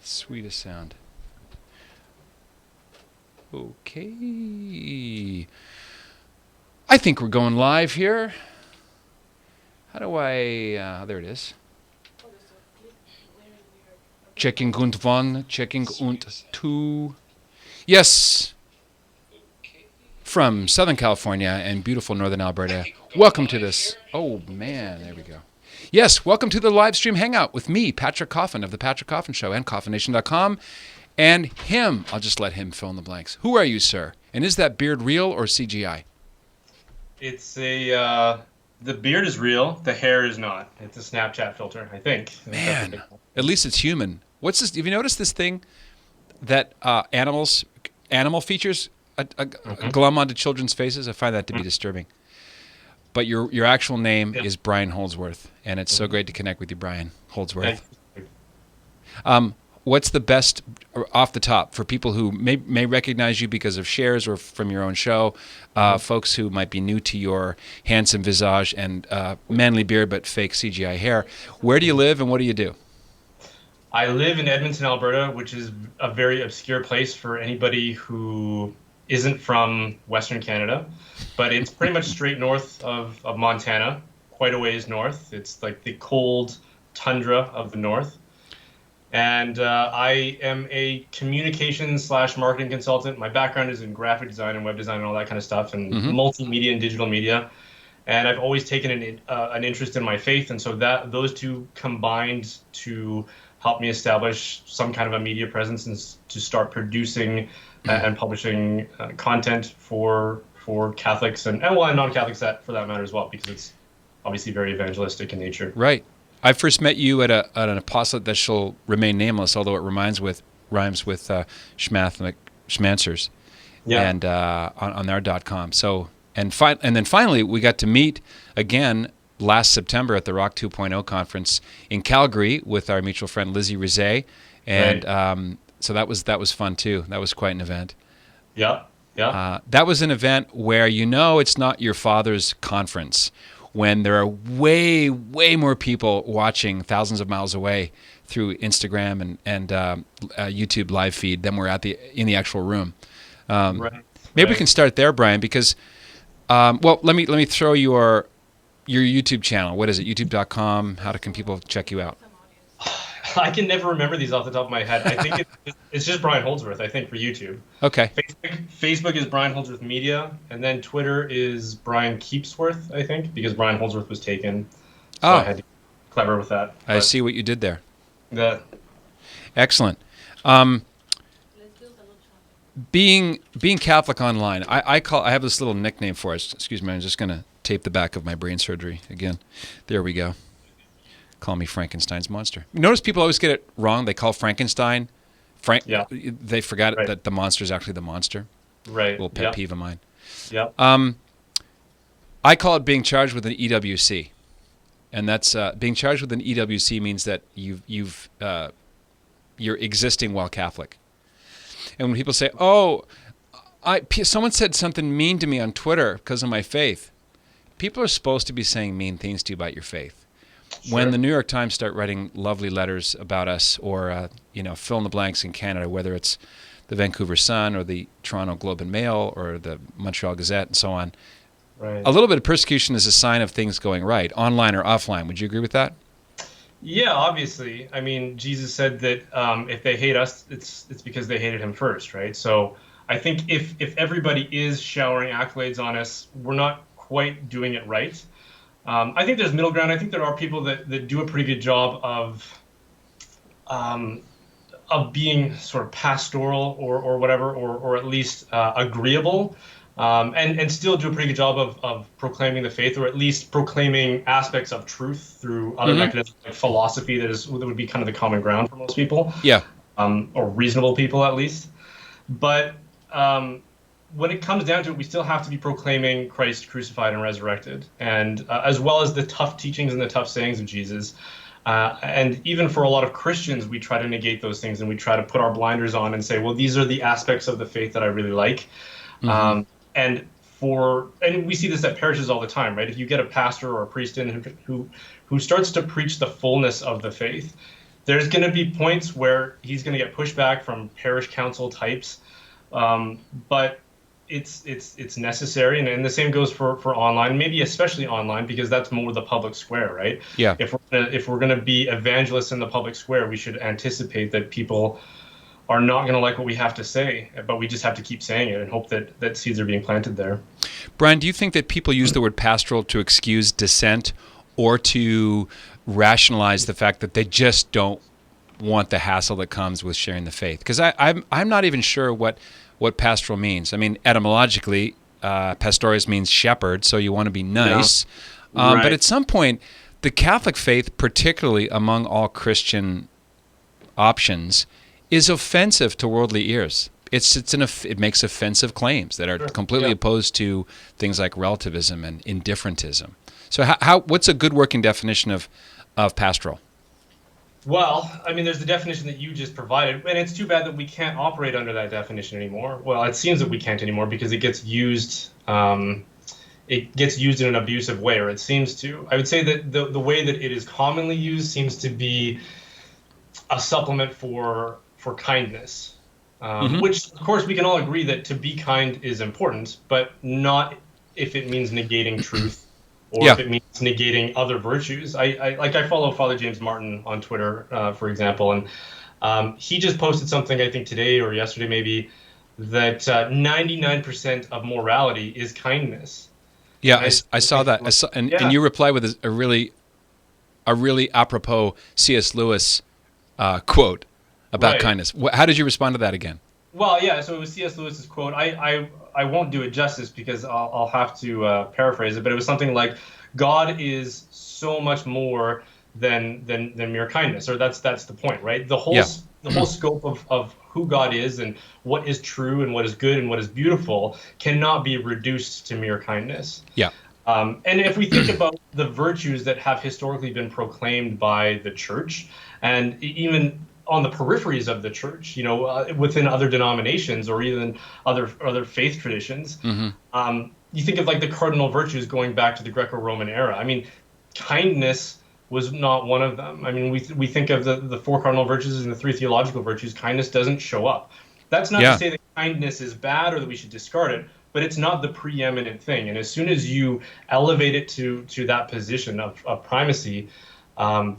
Sweetest sound. Okay. I think we're going live here. How do I... there it is. Checking und one, checking und two. Yes. From Southern California and beautiful Northern Alberta. Welcome to this. Oh, man. There we go. Yes, welcome to the Livestream Hangout with me, Patrick Coffin of The Patrick Coffin Show and CoffinNation.com. And him. I'll just let him fill in the blanks. Who are you, sir? And is that beard real or CGI? It's the beard is real. The hair is not. It's a Snapchat filter, I think. Man, at least it's human. What's this? Have you noticed this thing that animal features glum onto children's faces? I find that to be disturbing. But your actual name is Brian Holdsworth, and it's so great to connect with you, Brian Holdsworth. What's the best off the top for people who may recognize you because of shares or from your own show, folks who might be new to your handsome visage and manly beard but fake CGI hair? Where do you live and what do you do? I live in Edmonton, Alberta, which is a very obscure place for anybody who isn't from Western Canada, but it's pretty much straight north of Montana, quite a ways north. It's like the cold tundra of the north. And I am a communications/marketing consultant. My background is in graphic design and web design and all that kind of stuff, and multimedia and digital media. And I've always taken an interest in my faith, and so those two combined to help me establish some kind of a media presence and to start producing and publishing content for Catholics and non-Catholics for that matter as well, because it's obviously very evangelistic in nature. Right. I first met you at an apostolate that shall remain nameless, although it rhymes with Schmancers, and on their .com. So and then finally we got to meet again last September at the Rock 2.0 conference in Calgary with our mutual friend Lizzie Rizet, and so that was fun too. That was quite an event. Yeah. That was an event where it's not your father's conference, when there are way, way more people watching thousands of miles away through Instagram and YouTube live feed than we're in the actual room. Maybe we can start there, Brian, because let me throw your YouTube channel. What is it? YouTube.com. How can people check you out? I can never remember these off the top of my head. I think it's just Brian Holdsworth, I think, for YouTube. Okay. Facebook is Brian Holdsworth Media, and then Twitter is Brian Keepsworth, I think, because Brian Holdsworth was taken. So I had to be clever with that. I see what you did there. Excellent. Being Catholic online, I have this little nickname for it. Excuse me, I'm just going to tape the back of my brain surgery again. There we go. Call me Frankenstein's monster. Notice people always get it wrong. They call Frankenstein They forgot that the monster is actually the monster. Right. A little pet peeve of mine. Yeah. I call it being charged with an EWC, and that's being charged with an EWC means that you're existing while Catholic. And when people say, "Oh, someone said something mean to me on Twitter because of my faith," people are supposed to be saying mean things to you about your faith. Sure. When the New York Times start writing lovely letters about us, or fill in the blanks in Canada, whether it's the Vancouver Sun or the Toronto Globe and Mail or the Montreal Gazette and so on, a little bit of persecution is a sign of things going right, online or offline. Would you agree with that? Yeah, obviously. I mean, Jesus said that if they hate us, it's because they hated him first, right? So I think if everybody is showering accolades on us, we're not quite doing it right. I think there's middle ground. I think there are people that do a pretty good job of being sort of pastoral or whatever, or at least agreeable, and still do a pretty good job of proclaiming the faith, or at least proclaiming aspects of truth through other mechanisms like philosophy that would be kind of the common ground for most people. Yeah. Or reasonable people at least. But when it comes down to it, we still have to be proclaiming Christ crucified and resurrected, and as well as the tough teachings and the tough sayings of Jesus. And even for a lot of Christians, we try to negate those things, and we try to put our blinders on and say, well, these are the aspects of the faith that I really like. And we see this at parishes all the time, right? If you get a pastor or a priest in who starts to preach the fullness of the faith, There's going to be points where he's going to get pushback from parish council types, but it's necessary, and the same goes for online, maybe especially online, because that's more the public square, right? Yeah. If we're gonna be evangelists in the public square, we should anticipate that people are not going to like what we have to say, but we just have to keep saying it and hope that seeds are being planted there. Brian, do you think that people use the word pastoral to excuse dissent or to rationalize the fact that they just don't want the hassle that comes with sharing the faith? Because I'm not even sure what pastoral means. I mean, etymologically, pastoris means shepherd, so you want to be nice. Yeah. Right. But at some point, the Catholic faith, particularly among all Christian options, is offensive to worldly ears. It makes offensive claims that are completely opposed to things like relativism and indifferentism. So what's a good working definition of pastoral? Well, I mean, there's the definition that you just provided, and it's too bad that we can't operate under that definition anymore. Well, it seems that we can't anymore because it gets used. It gets used in an abusive way, or it seems to. I would say that the way that it is commonly used seems to be a supplement for kindness, which, of course, we can all agree that to be kind is important, but not if it means negating truth or if it means negating other virtues. I follow Father James Martin on Twitter, for example, and he just posted something, I think today or yesterday maybe, that 99% of morality is kindness. Yeah, I saw that. And you reply with a really apropos C.S. Lewis quote about kindness. How did you respond to that again? Well, yeah, so it was C.S. Lewis's quote. I won't do it justice because I'll have to paraphrase it, but it was something like, God is so much more than mere kindness, or that's the point, right? The whole scope of who God is and what is true and what is good and what is beautiful cannot be reduced to mere kindness. Yeah. And if we think about the virtues that have historically been proclaimed by the church, and even on the peripheries of the church, within other denominations or even other faith traditions, you think of like the cardinal virtues going back to the Greco-Roman era. I mean, kindness was not one of them. I mean, we think of the four cardinal virtues and the three theological virtues. Kindness doesn't show up. That's not to say that kindness is bad or that we should discard it, but it's not the preeminent thing. And as soon as you elevate it to that position of primacy,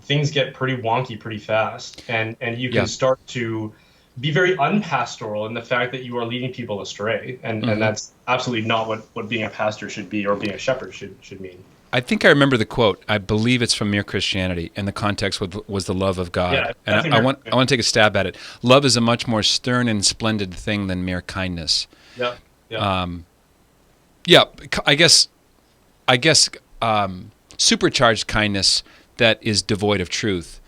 things get pretty wonky pretty fast, and you can start to be very unpastoral in the fact that you are leading people astray, and that's absolutely not what being a pastor should be or being a shepherd should mean. I think I remember the quote. I believe it's from Mere Christianity, and the context was the love of God. Yeah, and I want to take a stab at it. Love is a much more stern and splendid thing than mere kindness. Yeah. I guess supercharged kindness that is devoid of truth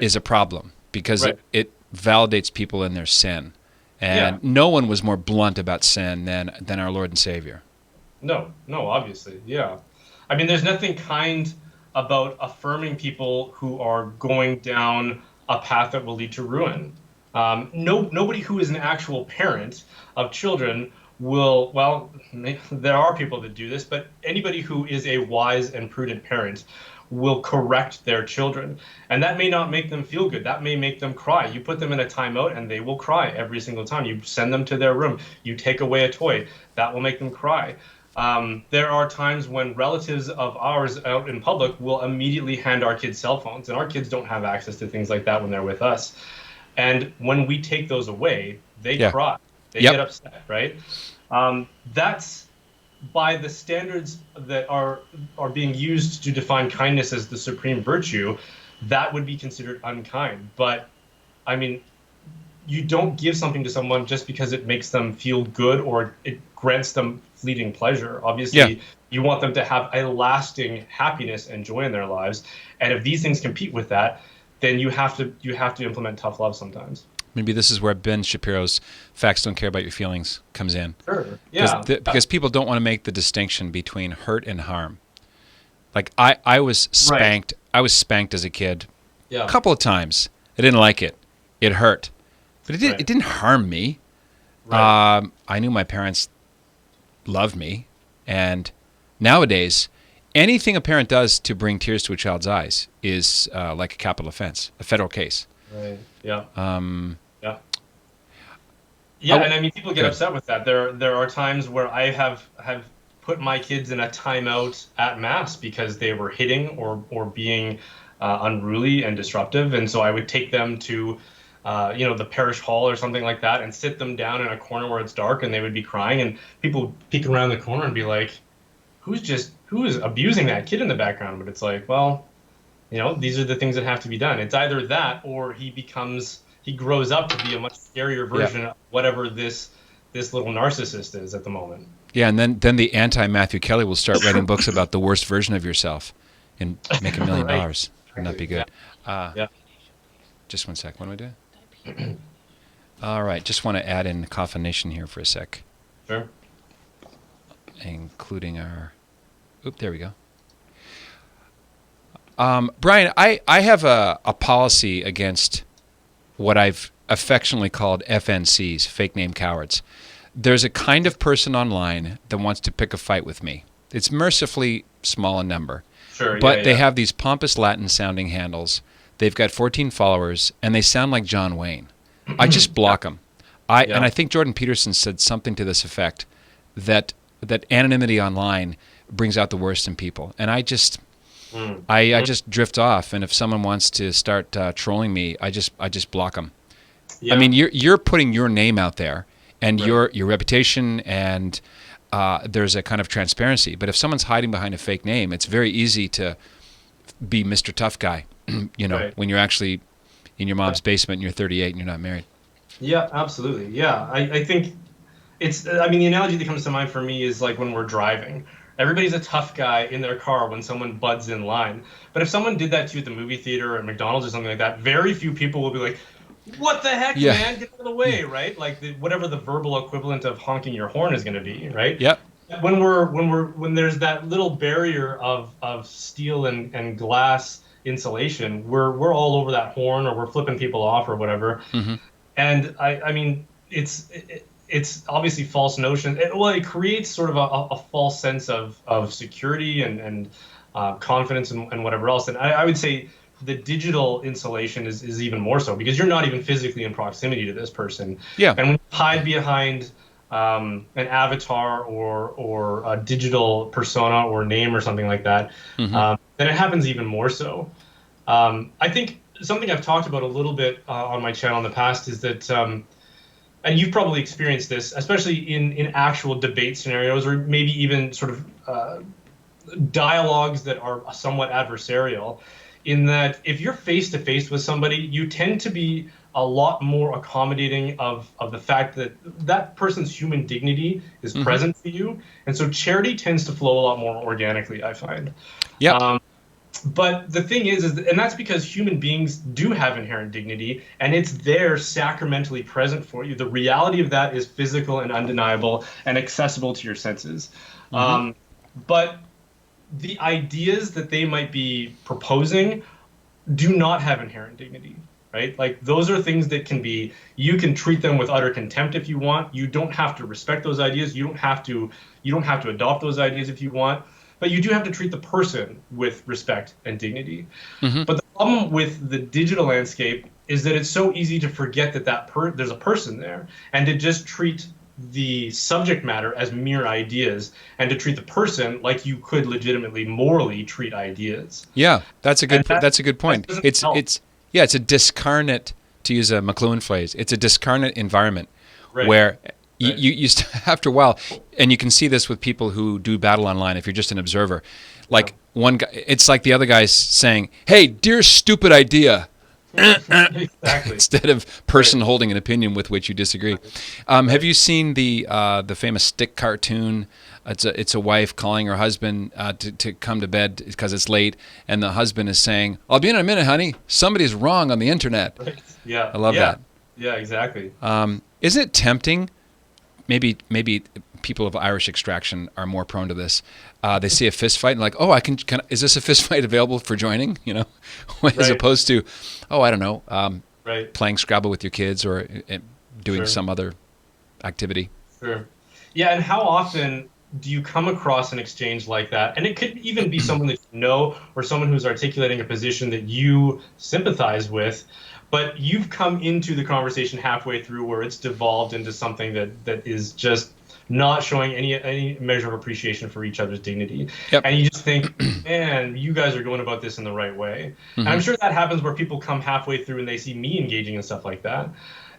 is a problem because it validates people in their sin. And no one was more blunt about sin than our Lord and Savior. No, obviously, yeah. I mean, there's nothing kind about affirming people who are going down a path that will lead to ruin. Nobody who is an actual parent of children will, well, there are people that do this, but anybody who is a wise and prudent parent will correct their children. And that may not make them feel good. That may make them cry. You put them in a timeout and they will cry every single time. You send them to their room. You take away a toy. That will make them cry. There are times when relatives of ours out in public will immediately hand our kids cell phones, and our kids don't have access to things like that when they're with us. And when we take those away, they cry. They get upset, right? That's by the standards that are being used to define kindness as the supreme virtue, that would be considered unkind. But, I mean, you don't give something to someone just because it makes them feel good or it grants them fleeting pleasure. Obviously, you want them to have a lasting happiness and joy in their lives. And if these things compete with that, then you have to implement tough love sometimes. Maybe this is where Ben Shapiro's "Facts Don't Care About Your Feelings" comes in. Sure. Yeah. Because people don't want to make the distinction between hurt and harm. Like I was spanked. I was spanked as a kid a couple of times. I didn't like it. It hurt. But it didn't harm me. Right. I knew my parents loved me. And nowadays, anything a parent does to bring tears to a child's eyes is like a capital offense, a federal case. Right. Yeah. Yeah. Oh, And I mean, people get upset with that. There are times where I have put my kids in a timeout at mass because they were hitting or being unruly and disruptive, and so I would take them to the parish hall or something like that and sit them down in a corner where it's dark, and they would be crying, and people would peek around the corner and be like, who is abusing that kid in the background? But it's like, well, these are the things that have to be done. It's either that or he grows up to be a much scarier version of whatever this little narcissist is at the moment. Yeah, and then the anti-Matthew Kelly will start writing books about the worst version of yourself and make $1 million. Right. Wouldn't that be good? Yeah. Just one sec. What am I doing? All right. Just want to add in Coffin Nation here for a sec. Sure. Including our... Oop, there we go. Brian, I have a policy against what I've affectionately called FNCs, fake name cowards. There's a kind of person online that wants to pick a fight with me. It's mercifully small in number. Sure, but they have these pompous Latin-sounding handles. They've got 14 followers, and they sound like John Wayne. I just block them. And I think Jordan Peterson said something to this effect, that anonymity online brings out the worst in people. And I just just drift off. And if someone wants to start trolling me, I just block them. Yeah. I mean, you're putting your name out there and your reputation, and there's a kind of transparency. But if someone's hiding behind a fake name, it's very easy to be Mr. Tough Guy, when you're actually in your mom's basement and you're 38 and you're not married. Yeah, absolutely. Yeah, I think the analogy that comes to mind for me is like when we're driving. Everybody's a tough guy in their car when someone butts in line. But if someone did that to you at the movie theater or at McDonald's or something like that, very few people will be like, what the heck, man? Get out of the way, right? Like whatever the verbal equivalent of honking your horn is going to be, right? Yep. When there's that little barrier of steel and glass insulation, we're all over that horn, or we're flipping people off or whatever. Mm-hmm. And I mean, it's obviously false notion. It creates sort of a false sense of security and confidence and whatever else. And I would say the digital insulation is even more so, because you're not even physically in proximity to this person. Yeah. And when you hide behind an avatar or a digital persona or name or something like that, then it happens even more so. I think something I've talked about a little bit on my channel in the past is that, and you've probably experienced this, especially in actual debate scenarios, or maybe even sort of dialogues that are somewhat adversarial, in that if you're face-to-face with somebody, you tend to be a lot more accommodating of the fact that that person's human dignity is present for you. And so charity tends to flow a lot more organically, I find. Yeah. But the thing is and that's because human beings do have inherent dignity, and it's there sacramentally present for you. The reality of that is physical and undeniable and accessible to your senses. But the ideas that they might be proposing do not have inherent dignity, right? Like, those are things that you can treat them with utter contempt if you want. You don't have to respect those ideas. You don't have to adopt those ideas if you want. But you do have to treat the person with respect and dignity. But the problem with the digital landscape is that it's so easy to forget that there's a person there, and to just treat the subject matter as mere ideas, and to treat the person like you could legitimately morally treat ideas. Yeah, that's a good point. It's a discarnate, to use a McLuhan phrase. It's a discarnate environment where you after a while, and you can see this with people who do battle online. If you're just an observer, like one guy, it's like the other guy's saying, "Hey, dear stupid idea." Exactly. Instead of person holding an opinion with which you disagree. Have you seen the famous stick cartoon? It's a wife calling her husband to come to bed because it's late, and the husband is saying, "I'll be in a minute, honey. Somebody's wrong on the internet." Right. Yeah, I love that. Yeah, exactly. Isn't it tempting? Maybe people of Irish extraction are more prone to this. They see a fist fight and like, oh, is this a fist fight available for joining? As opposed to, I don't know, playing Scrabble with your kids or doing some other activity. Sure. Yeah, and how often do you come across an exchange like that? And it could even be someone that you know, or someone who's articulating a position that you sympathize with, but you've come into the conversation halfway through where it's devolved into something that is just not showing any measure of appreciation for each other's dignity. Yep. And you just think, man, you guys are going about this in the right way. And I'm sure that happens where people come halfway through and they see me engaging in stuff like that.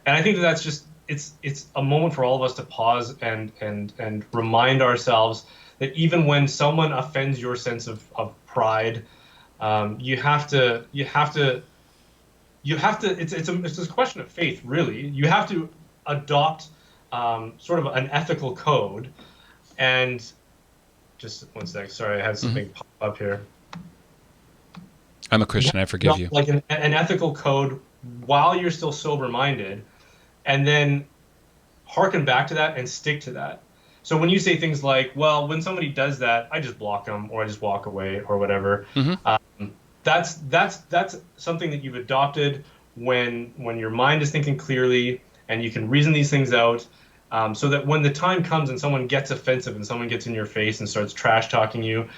And I think that's just, it's a moment for all of us to pause and remind ourselves that even when someone offends your sense of pride, you have to it's a question of faith, really. You have to adopt sort of an ethical code. And just one sec, sorry, I had something pop up here. I'm a Christian, I forgive you. Like an ethical code while you're still sober-minded, and then hearken back to that and stick to that. So when you say things like, well, when somebody does that, I just block them or I just walk away or whatever, that's something that you've adopted when your mind is thinking clearly and you can reason these things out, so that when the time comes and someone gets offensive and someone gets in your face and starts trash talking you,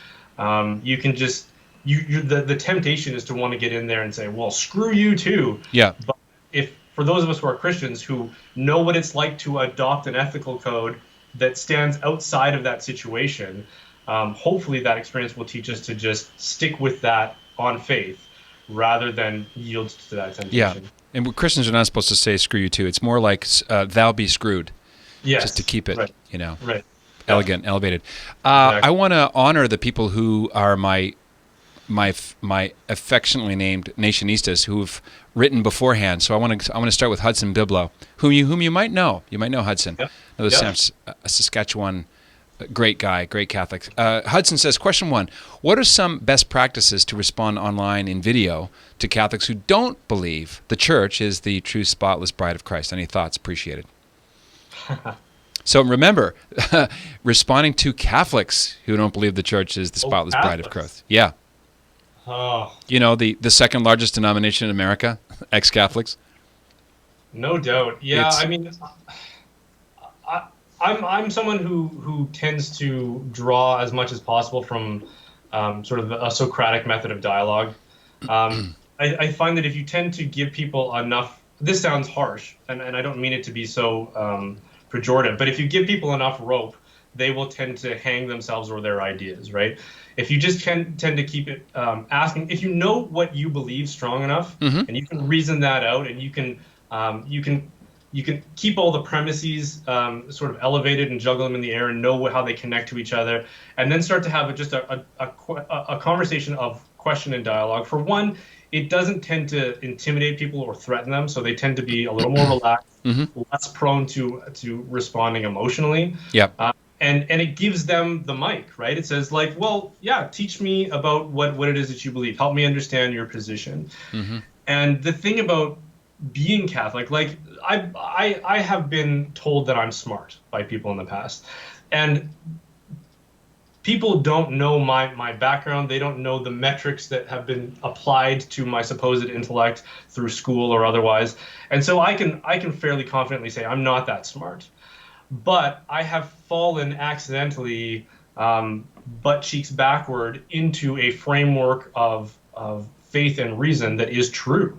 you can just the temptation is to want to get in there and say, well, screw you too. Yeah. But if for those of us who are Christians who know what it's like to adopt an ethical code that stands outside of that situation, hopefully that experience will teach us to just stick with that on faith rather than yield to that temptation. Yeah. And Christians are not supposed to say screw you too. It's more like thou be screwed. Yes. Just to keep it, right. Elegant, elevated. Exactly. I want to honor the people who are my affectionately named Nationistas who've written beforehand. So I want to start with Hudson Biblo, whom you might know. You might know Hudson. Yep. Another Saskatchewan great guy, great Catholic. Hudson says, question 1, what are some best practices to respond online in video to Catholics who don't believe the Church is the true spotless bride of Christ? Any thoughts? Appreciated. So remember, responding to Catholics who don't believe the Church is the spotless bride of Christ. Yeah. Oh. You know, the second largest denomination in America, ex-Catholics. No doubt. Yeah, I mean, I'm someone who tends to draw as much as possible from sort of a Socratic method of dialogue. I find that if you tend to give people enough, this sounds harsh, and I don't mean it to be so pejorative, but if you give people enough rope, they will tend to hang themselves or their ideas, right? If you just tend to keep it asking, if you know what you believe strong enough, and you can reason that out, and you can keep all the premises sort of elevated and juggle them in the air and know how they connect to each other, and then start to have just a conversation of question and dialogue. For one, it doesn't tend to intimidate people or threaten them, so they tend to be a little more relaxed, less prone to responding emotionally. Yep. And it gives them the mic, right? It says like, well, yeah, teach me about what it is that you believe. Help me understand your position. And the thing about being Catholic, like I have been told that I'm smart by people in the past, and people don't know my background. They don't know the metrics that have been applied to my supposed intellect through school or otherwise. And so I can fairly confidently say I'm not that smart. But I have fallen accidentally butt cheeks backward into a framework of faith and reason that is true.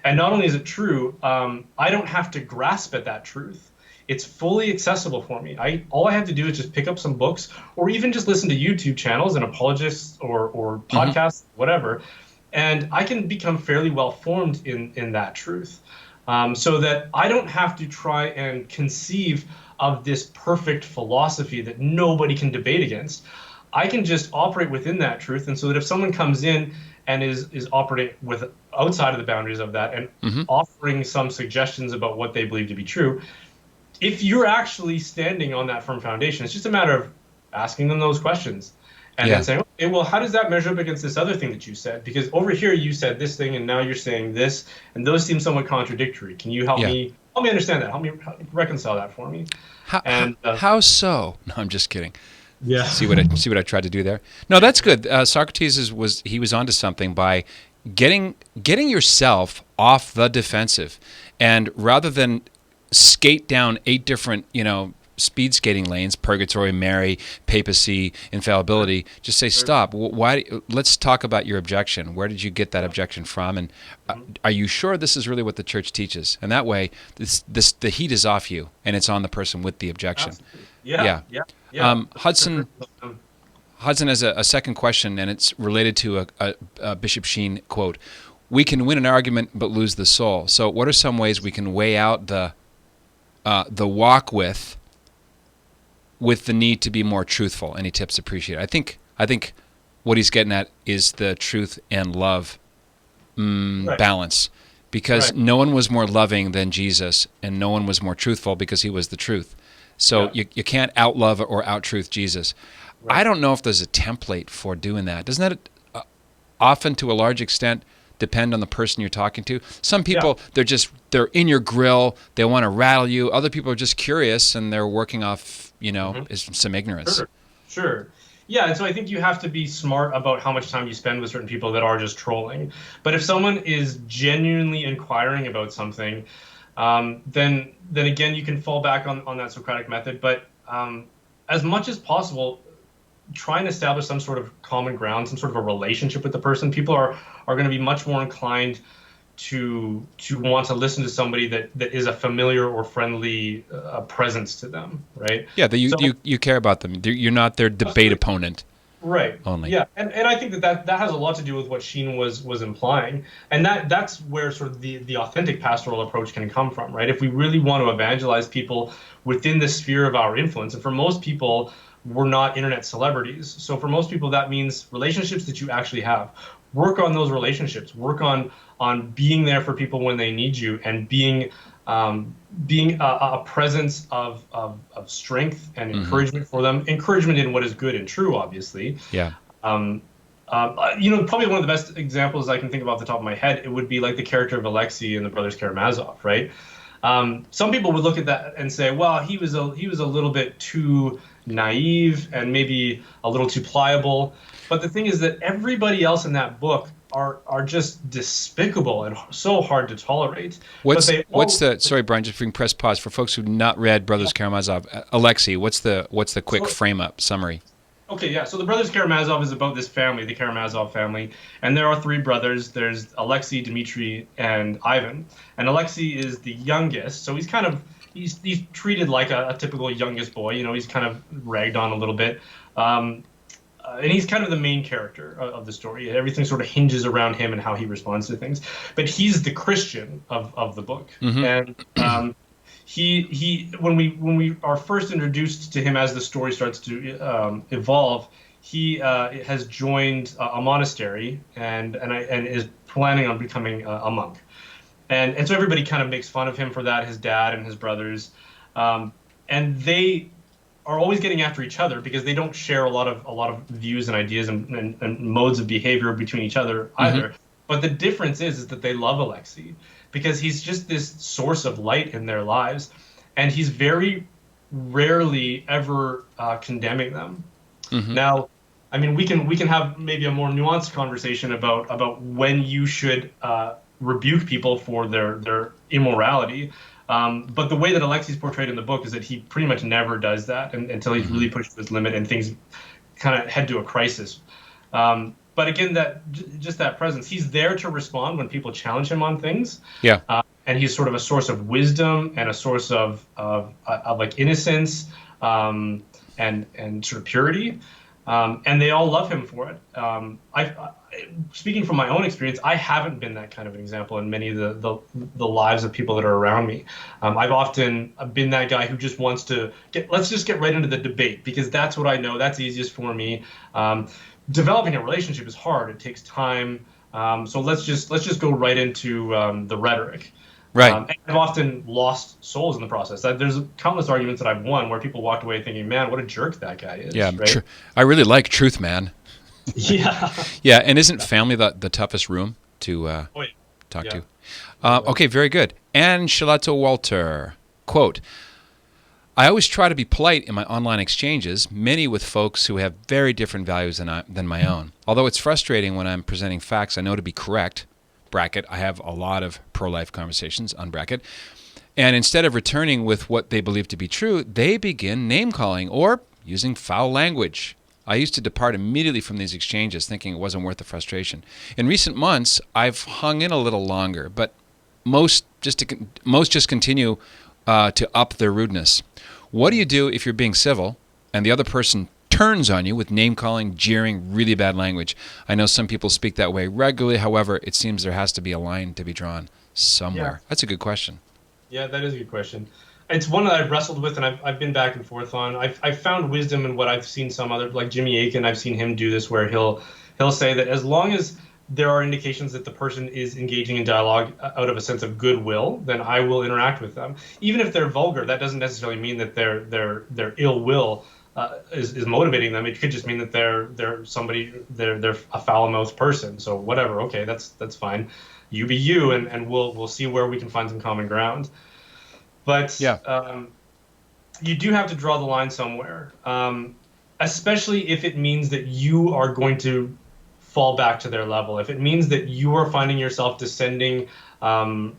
And not only is it true, I don't have to grasp at that truth. It's fully accessible for me. All I have to do is just pick up some books or even just listen to YouTube channels and apologists or podcasts, whatever, and I can become fairly well formed in that truth, so that I don't have to try and conceive of this perfect philosophy that nobody can debate against. I can just operate within that truth, and so that if someone comes in and is operating with outside of the boundaries of that and offering some suggestions about what they believe to be true, if you're actually standing on that firm foundation, it's just a matter of asking them those questions and then saying, okay, well, how does that measure up against this other thing that you said? Because over here you said this thing and now you're saying this, and those seem somewhat contradictory. Can you help me understand that? Help me reconcile that for me. How so? No, I'm just kidding. Yeah. See what I tried to do there? No, that's good. Socrates was onto something by getting yourself off the defensive, and rather than skate down 8 different speed skating lanes, purgatory, Mary, papacy, infallibility. Just say, stop. Why? Let's talk about your objection. Where did you get that objection from? And are you sure this is really what the church teaches? And that way, the heat is off you, and it's on the person with the objection. Absolutely. Yeah. Hudson has a second question, and it's related to a Bishop Sheen quote. We can win an argument but lose the soul. So what are some ways we can weigh out the walk with the need to be more truthful? Any tips appreciated? I think what he's getting at is the truth and love balance, because no one was more loving than Jesus, and no one was more truthful because he was the truth. So you can't out-love or out-truth Jesus. Right. I don't know if there's a template for doing that. Doesn't that often, to a large extent, depend on the person you're talking to? Some people, they're in your grill, they want to rattle you. Other people are just curious, and they're working off, some ignorance. Sure. Yeah, and so I think you have to be smart about how much time you spend with certain people that are just trolling. But if someone is genuinely inquiring about something, then again, you can fall back on that Socratic method. But as much as possible, try and establish some sort of common ground, some sort of a relationship with the person. People are going to be much more inclined to want to listen to somebody that is a familiar or friendly presence to them, right? Yeah, you care about them. You're not their debate opponent. Right. Only. Yeah, and I think that has a lot to do with what Sheen was implying, and that's where sort of the authentic pastoral approach can come from, right? If we really want to evangelize people within the sphere of our influence, and for most people, we're not internet celebrities. So for most people, that means relationships that you actually have. Work on those relationships. Work on being there for people when they need you, and being a presence of strength and encouragement for them. Encouragement in what is good and true, obviously. Yeah. Probably one of the best examples I can think of off the top of my head, it would be like the character of Alexei in the Brothers Karamazov, right? Some people would look at that and say, well, he was a little bit too naive and maybe a little too pliable. But the thing is that everybody else in that book are just despicable and so hard to tolerate. Sorry, Brian, just bring press pause for folks who've not read Brothers Karamazov. Alexei, what's the quick frame up summary? Okay, yeah. So the Brothers Karamazov is about this family, the Karamazov family, and there are three brothers. There's Alexei, Dmitri, and Ivan. And Alexei is the youngest, so he's treated like a typical youngest boy. He's kind of ragged on a little bit. And he's kind of the main character of the story. Everything sort of hinges around him and how he responds to things. But he's the Christian of the book. And he when we are first introduced to him as the story starts to evolve, he has joined a monastery and is planning on becoming a monk. And so everybody kind of makes fun of him for that, his dad and his brothers. And they are always getting after each other because they don't share a lot of views and ideas and modes of behavior between each other either. But the difference is that they love Alexei because he's just this source of light in their lives, and he's very rarely ever condemning them. Now, I mean, we can have maybe a more nuanced conversation about when you should rebuke people for their immorality. But the way that Alexei's portrayed in the book is that he pretty much never does that until he's really pushed to his limit and things kind of head to a crisis. But again, just that presence, he's there to respond when people challenge him on things. Yeah. And he's sort of a source of wisdom and a source of like innocence and sort of purity. And they all love him for it. Speaking from my own experience, I haven't been that kind of an example in many of the lives of people that are around me. I've often been that guy who just wants to let's just get right into the debate because that's what I know. That's easiest for me. Developing a relationship is hard. It takes time. So let's just go right into the rhetoric. Right. And I've often lost souls in the process. There's countless arguments that I've won where people walked away thinking, man, what a jerk that guy is. Yeah, right? I really like truth, man. Yeah. Yeah, and isn't family the toughest room to talk to? Okay, very good. And Shalato Walter, quote, I always try to be polite in my online exchanges, many with folks who have very different values than my own. Although it's frustrating when I'm presenting facts I know to be correct, bracket, I have a lot of pro-life conversations, unbracket, And instead of returning with what they believe to be true, they begin name-calling or using foul language. I used to depart immediately from these exchanges, thinking it wasn't worth the frustration. In recent months, I've hung in a little longer, but most just continue to up their rudeness. What do you do if you're being civil and the other person turns on you with name-calling, jeering, really bad language? I know some people speak that way regularly. However, it seems there has to be a line to be drawn somewhere. Yeah. That's a good question. Yeah, that is a good question. It's one that I've wrestled with and I've been back and forth on. I've found wisdom in what I've seen some other, like Jimmy Akin, I've seen him do this where he'll say that as long as there are indications that the person is engaging in dialogue out of a sense of goodwill, then I will interact with them. Even if they're vulgar, that doesn't necessarily mean that their ill will is motivating them. It could just mean that they're a foul-mouthed person. So whatever, okay, that's fine. You be you, and we'll see where we can find some common ground. But you do have to draw the line somewhere, especially if it means that you are going to fall back to their level. If it means that you are finding yourself descending from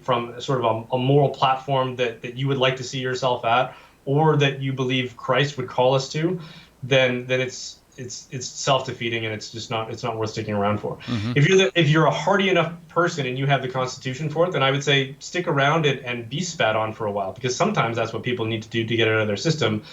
sort of a moral platform that you would like to see yourself at, or that you believe Christ would call us to, then it's self-defeating, and it's not worth sticking around for. Mm-hmm. If you're a hardy enough person and you have the constitution for it, then I would say stick around and be spat on for a while, because sometimes that's what people need to do to get it out of their system,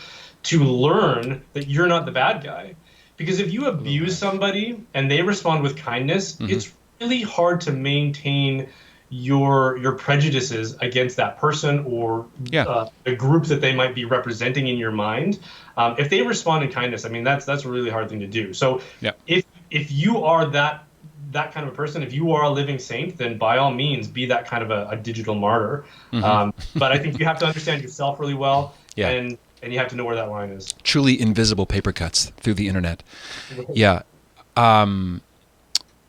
to learn that you're not the bad guy. Because if you abuse somebody and they respond with kindness, mm-hmm. it's really hard to maintain your prejudices against that person or the group that they might be representing in your mind. If they respond in kindness, I mean, that's a really hard thing to do. So if you are that kind of a person, if you are a living saint, then by all means be that kind of a digital martyr. Mm-hmm. But I think you have to understand yourself really well, and you have to know where that line is. Truly invisible paper cuts through the internet. Yeah.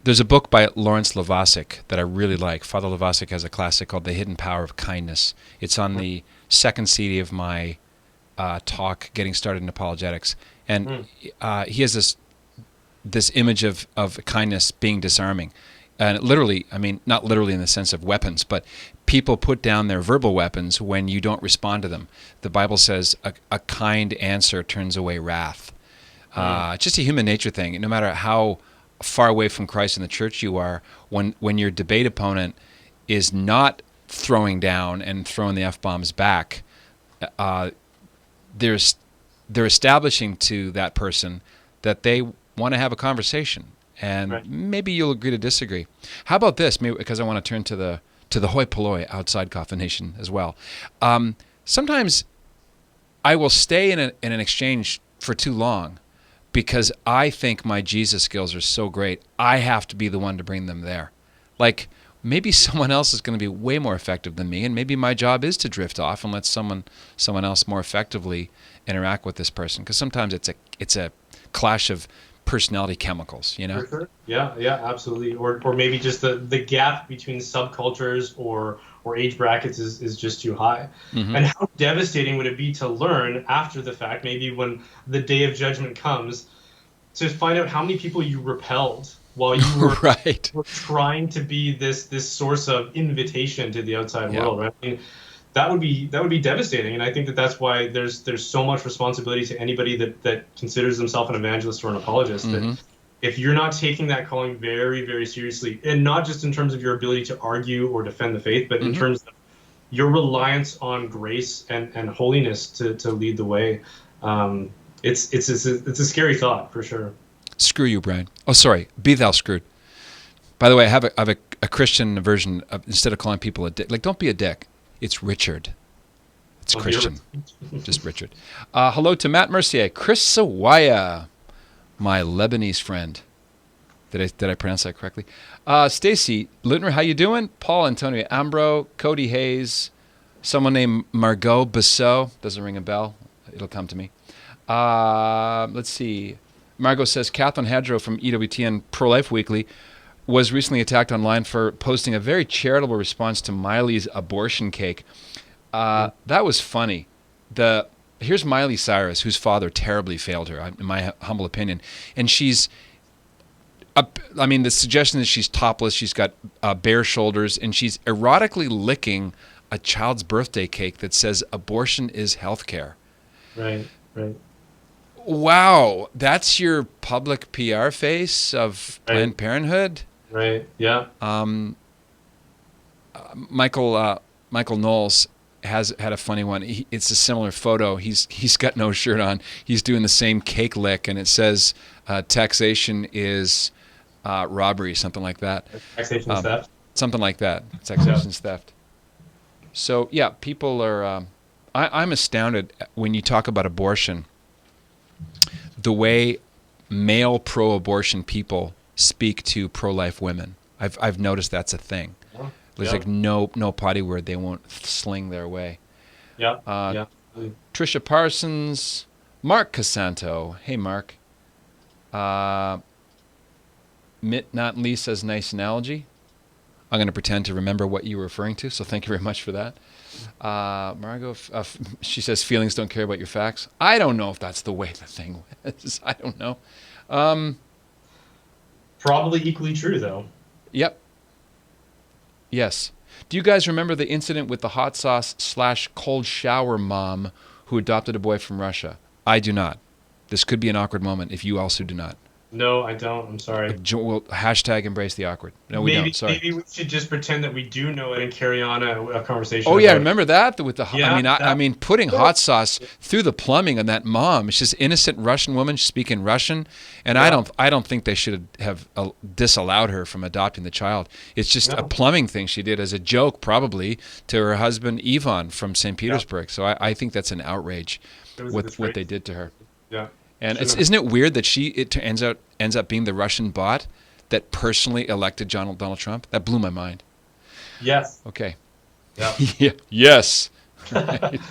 There's a book by Lawrence Lovasic that I really like. Father Lovasic has a classic called The Hidden Power of Kindness. It's on the second CD of my talk, Getting Started in Apologetics. And he has this image of kindness being disarming. And literally, I mean, not literally in the sense of weapons, but people put down their verbal weapons when you don't respond to them. The Bible says a kind answer turns away wrath. It's just a human nature thing. No matter how far away from Christ and the church you are, when your debate opponent is not throwing down and throwing the F-bombs back, they're establishing to that person that they want to have a conversation. And maybe you'll agree to disagree. How about this? Maybe, because I want to turn to the hoi polloi outside Coffin Nation as well. Sometimes I will stay in an exchange for too long because I think my Jesus skills are so great, I have to be the one to bring them there. Like, maybe someone else is going to be way more effective than me, and maybe my job is to drift off and let someone else more effectively interact with this person. Because sometimes it's a clash of personality chemicals, you know? For sure. Yeah, absolutely. Or maybe just the gap between subcultures or age brackets is just too high. Mm-hmm. And how devastating would it be to learn after the fact, maybe when the day of judgment comes, to find out how many people you repelled while you were, were trying to be this source of invitation to the outside world, right? I mean, that would be devastating, and I think that's why there's so much responsibility to anybody that considers themselves an evangelist or an apologist. Mm-hmm. That if you're not taking that calling very, very seriously, and not just in terms of your ability to argue or defend the faith, but in terms of your reliance on grace and holiness to lead the way, it's a scary thought for sure. Screw you, Brian. Oh, sorry. Be thou screwed. By the way, I have a Christian version of, instead of calling people a dick, like, don't be a dick. It's Richard. It's Christian. Just Richard. Hello to Matt Mercier. Chris Sawaya, my Lebanese friend. Did I pronounce that correctly? Stacy Lutner, how you doing? Paul Antonio Ambro, Cody Hayes, someone named Margot Bissot. Doesn't ring a bell. It'll come to me. Let's see. Margot says, Catherine Hadrow from EWTN Pro-Life Weekly was recently attacked online for posting a very charitable response to Miley's abortion cake. That was funny. Here's Miley Cyrus, whose father terribly failed her, in my humble opinion. And she's, the suggestion that she's topless, she's got bare shoulders, and she's erotically licking a child's birthday cake that says abortion is healthcare. Right. Wow, that's your public PR face of Planned Parenthood? Right. Yeah. Michael Knowles had a funny one. It's a similar photo. He's got no shirt on. He's doing the same cake lick, and it says taxation is robbery, something like that. Taxation is theft. Something like that. Taxation is theft. So yeah, people are. I'm astounded when you talk about abortion. The way male pro-abortion people speak to pro-life women. I've noticed that's a thing. There's like no potty word they won't sling their way. Yeah. Trisha Parsons, Mark Casanto. Hey, Mark. Mitt Not Lee says nice analogy. I'm going to pretend to remember what you were referring to, so thank you very much for that. Margot, she says feelings don't care about your facts. I don't know if that's the way the thing was. I don't know. Probably equally true, though. Yep. Yes. Do you guys remember the incident with the hot sauce / cold shower mom who adopted a boy from Russia? I do not. This could be an awkward moment if you also do not. No, I don't. I'm sorry. We'll hashtag embrace the awkward. No, we don't. Sorry. Maybe we should just pretend that we do know it and carry on a conversation. Oh yeah, remember that with the. Yeah, I mean, putting hot sauce through the plumbing on that mom. It's just innocent Russian woman speaking Russian, and I don't think they should have disallowed her from adopting the child. It's just a plumbing thing she did as a joke, probably to her husband Ivan from St. Petersburg. Yeah. So I think that's an outrage, what they did to her. Yeah. And isn't it weird that it ends up being the Russian bot that personally elected Donald Trump? That blew my mind. Yes. Okay. Yeah. Yeah. Yes. Right.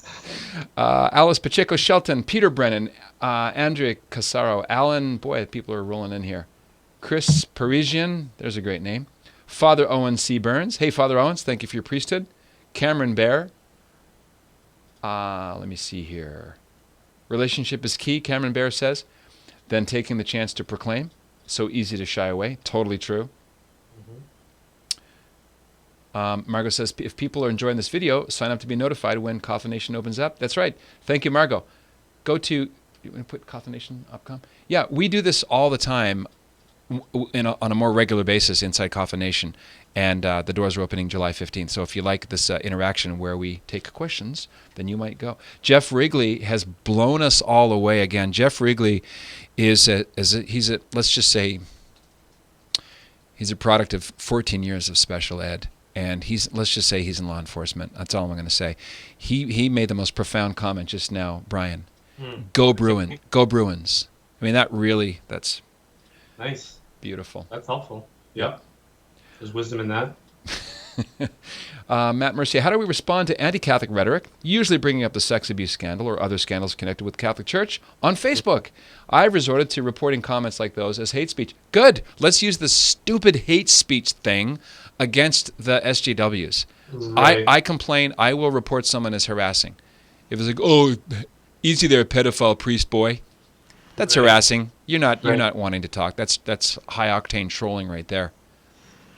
Alice Pacheco Shelton, Peter Brennan, Andrea Casaro, Alan. Boy, people are rolling in here. Chris Parisian. There's a great name. Father Owen C. Burns. Hey, Father Owens. Thank you for your priesthood. Cameron Bear. Let me see here. Relationship is key, Cameron Bear says. Then taking the chance to proclaim. So easy to shy away. Totally true. Mm-hmm. Margot says, if people are enjoying this video, sign up to be notified when Coffin Nation opens up. That's right. Thank you, Margot. Go to, you want to put CoffinNation.com? Yeah, we do this all the time on a more regular basis inside Coffin Nation. And the doors are opening July 15th. So if you like this interaction where we take questions, then you might go. Jeff Wrigley has blown us all away again. Jeff Wrigley let's just say, he's a product of 14 years of special ed. And let's just say he's in law enforcement. That's all I'm going to say. He made the most profound comment just now, Brian. Go Bruins. I mean, that's nice. Beautiful. That's helpful. Yep. There's wisdom in that. Matt Mercier, how do we respond to anti-Catholic rhetoric, usually bringing up the sex abuse scandal or other scandals connected with the Catholic Church on Facebook? I've resorted to reporting comments like those as hate speech. Good. Let's use the stupid hate speech thing against the SJWs. Right. I complain. I will report someone as harassing. If it's like, oh, easy there, pedophile priest boy. That's harassing. You're not wanting to talk. That's high octane trolling right there.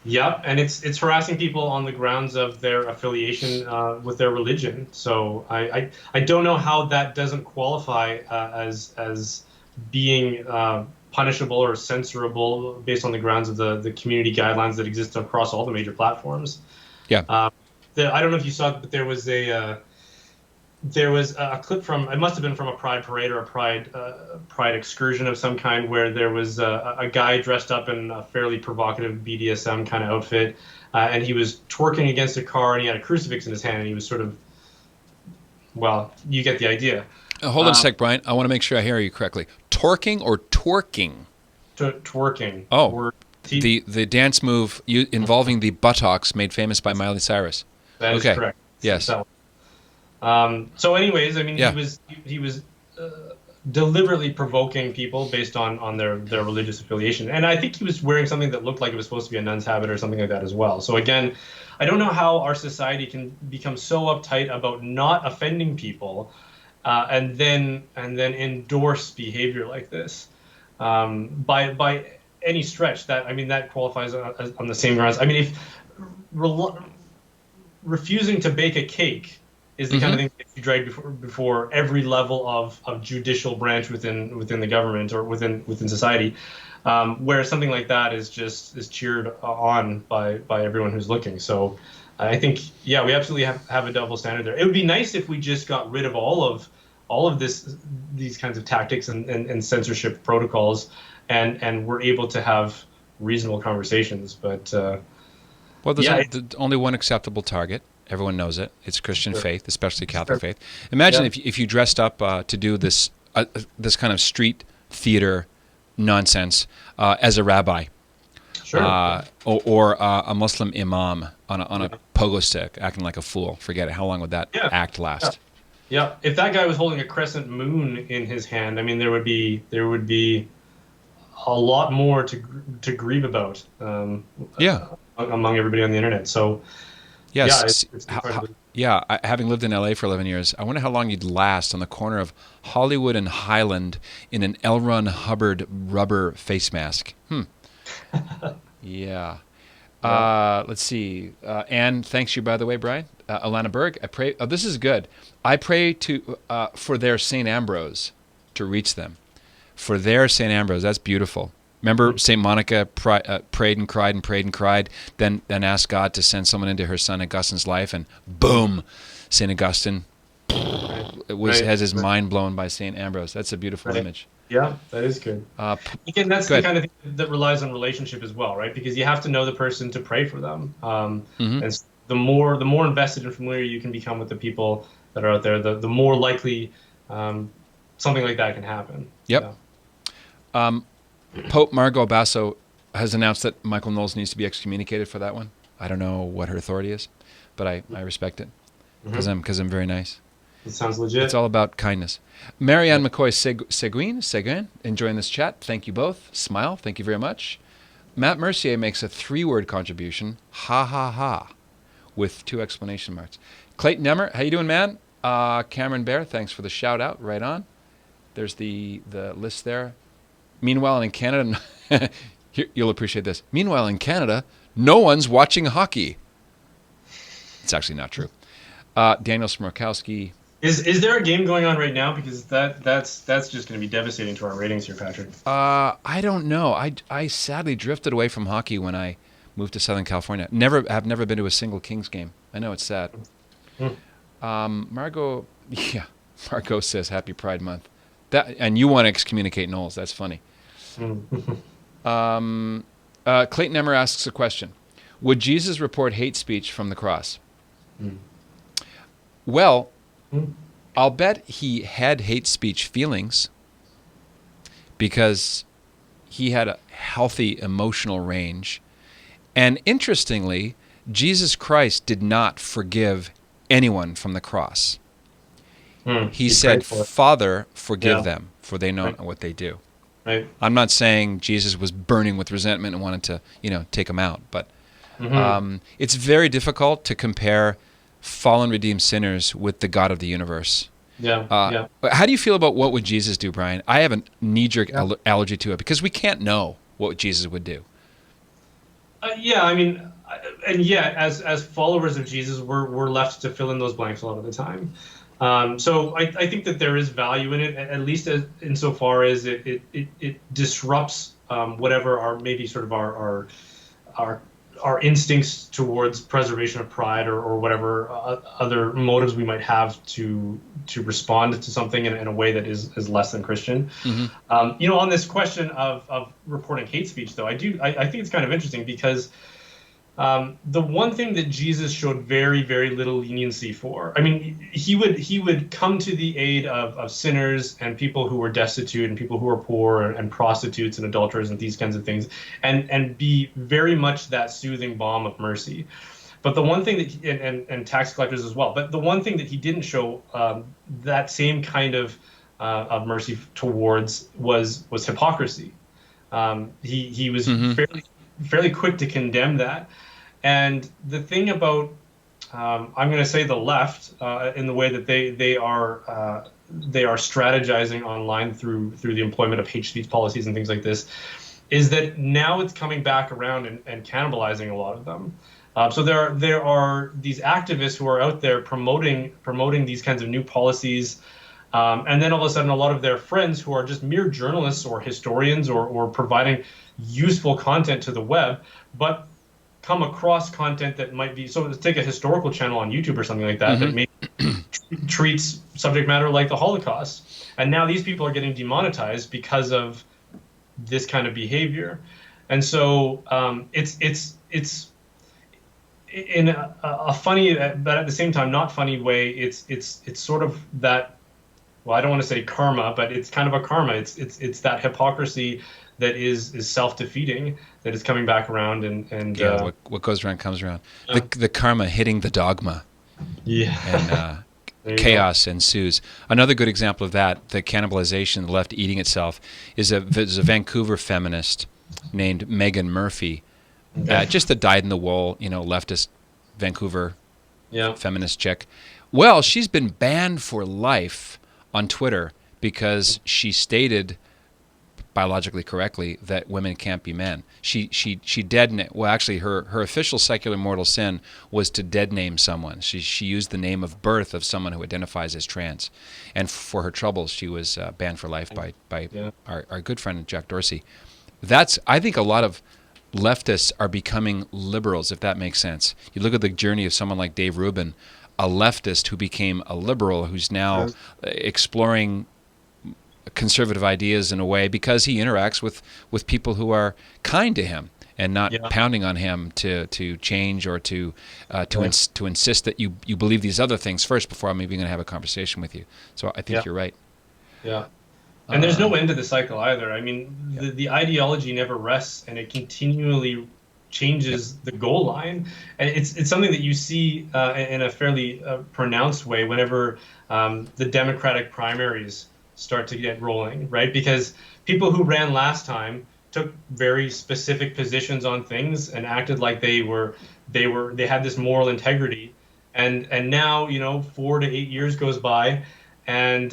Yep, and it's harassing people on the grounds of their affiliation with their religion. So I don't know how that doesn't qualify as being punishable or censorable based on the grounds of the community guidelines that exist across all the major platforms. Yeah. I don't know if you saw it, but there was a clip from, it must have been from a Pride parade or a Pride excursion of some kind, where there was a guy dressed up in a fairly provocative BDSM kind of outfit, and he was twerking against a car, and he had a crucifix in his hand, and he was sort of, well, you get the idea. Hold on a sec, Brian. I want to make sure I hear you correctly. Torking or twerking? Twerking. Oh, the dance move involving the buttocks made famous by Miley Cyrus. That is correct. Yes. So anyways, I mean, he was deliberately provoking people based on their religious affiliation. And I think he was wearing something that looked like it was supposed to be a nun's habit or something like that as well. So again, I don't know how our society can become so uptight about not offending people and then endorse behavior like this by any stretch. That qualifies on the same grounds. I mean, if refusing to bake a cake is the kind of thing that you drag before every level of judicial branch within the government or within society, where something like that is cheered on by everyone who's looking. So I think, yeah, we absolutely have a double standard there. It would be nice if we just got rid of all of these kinds of tactics and censorship protocols, and we're able to have reasonable conversations. But Well, there's yeah, only one acceptable target. Everyone knows it. It's Christian sure. faith, especially Catholic Sure. faith. Imagine Yeah. if you dressed up to do this kind of street theater nonsense as a rabbi, Sure. or a Muslim imam on a pogo stick, acting like a fool. Forget it. How long would that Yeah. act last? Yeah, if that guy was holding a crescent moon in his hand, I mean, there would be a lot more to grieve about. Yeah. Among everybody on the internet. So Yes. yeah, it's incredibly. Having lived in LA for 11 years, I wonder how long you'd last on the corner of Hollywood and Highland in an L. Ron Hubbard rubber face mask. Yeah. Let's see. Anne, thanks you, by the way, Brian. Alana Berg, I pray. Oh, this is good. I pray for their St. Ambrose to reach them. For their St. Ambrose, that's beautiful. Remember, St. Monica prayed and cried and prayed and cried, then asked God to send someone into her son Augustine's life, and boom, St. Augustine has his mind blown by St. Ambrose. That's a beautiful image. Yeah, that is good. Again, that's the kind of thing that relies on relationship as well, right? Because you have to know the person to pray for them. And the more invested and familiar you can become with the people that are out there, the more likely something like that can happen. Yep. Yeah. Pope Margot Basso has announced that Michael Knowles needs to be excommunicated for that one. I don't know what her authority is, but I respect it because I'm very nice. It sounds legit. It's all about kindness. Marianne McCoy Seguin, enjoying this chat. Thank you both. Smile. Thank you very much. Matt Mercier makes a 3-word contribution. Ha ha ha, with 2 exclamation marks. Clayton Nemmer, how you doing, man? Cameron Bear, thanks for the shout out. Right on. There's the list there. Meanwhile, in Canada, you'll appreciate this. Meanwhile, in Canada, no one's watching hockey. It's actually not true. Daniel Smorkowski. Is there a game going on right now? Because that's just going to be devastating to our ratings here, Patrick. I don't know. I sadly drifted away from hockey when I moved to Southern California. I've never been to a single Kings game. I know it's sad. Margot says Happy Pride Month. And you want to excommunicate Knowles. That's funny. Clayton Emmer asks a question. Would Jesus report hate speech from the cross? Well, I'll bet he had hate speech feelings because he had a healthy emotional range. And interestingly, Jesus Christ did not forgive anyone from the cross. He said, Father, forgive them, for they know not what they do. Right. I'm not saying Jesus was burning with resentment and wanted to, take them out, but it's very difficult to compare fallen, redeemed sinners with the God of the universe. Yeah. How do you feel about what would Jesus do, Brian? I have a knee-jerk allergy to it because we can't know what Jesus would do. I mean, as followers of Jesus, we're left to fill in those blanks a lot of the time. So I think that there is value in it, at least insofar as it disrupts whatever our maybe sort of our instincts towards preservation of pride or whatever other motives we might have to respond to something in a way that is less than Christian. On this question of reporting hate speech, though, I think it's kind of interesting because the one thing that Jesus showed very, very little leniency for, I mean, he would come to the aid of sinners and people who were destitute and people who were poor and prostitutes and adulterers and these kinds of things, and be very much that soothing balm of mercy. But the one thing that and tax collectors as well. But the one thing that he didn't show that same kind of mercy towards was hypocrisy. He was fairly quick to condemn that. And the thing about, I'm going to say the left, in the way that they are strategizing online through the employment of hate speech policies and things like this, is that now it's coming back around and cannibalizing a lot of them. So there are these activists who are out there promoting these kinds of new policies, and then all of a sudden, a lot of their friends who are just mere journalists or historians or providing useful content to the web, but come across content that might be, so let's take a historical channel on YouTube or something like that, that maybe treats subject matter like the Holocaust. And now these people are getting demonetized because of this kind of behavior. And so it's in a funny, but at the same time not funny way, it's sort of that, well, I don't want to say karma, but it's kind of a karma. It's that hypocrisy that is self-defeating, that is coming back around, and what goes around comes around. The karma hitting the dogma. Yeah. And chaos ensues. Another good example of that, the cannibalization, the left eating itself, is a Vancouver feminist named Megan Murphy, just the dyed-in-the-wool, leftist Vancouver feminist chick. Well, she's been banned for life on Twitter because she stated biologically correctly that women can't be men. She dead well, actually her official secular mortal sin was to dead name someone. She used the name of birth of someone who identifies as trans, and for her troubles she was banned for life by our good friend Jack Dorsey. I think a lot of leftists are becoming liberals, if that makes sense. You look at the journey of someone like Dave Rubin, a leftist who became a liberal, who's now exploring conservative ideas in a way because he interacts with people who are kind to him and not pounding on him to change or to insist that you believe these other things first before I'm even going to have a conversation with you. So I think you're right. Yeah. And there's no end to the cycle either. I mean, the ideology never rests, and it continually changes the goal line. And it's something that you see in a fairly pronounced way whenever the Democratic primaries start to get rolling, right? Because people who ran last time took very specific positions on things and acted like they had this moral integrity. And now, 4 to 8 years goes by, and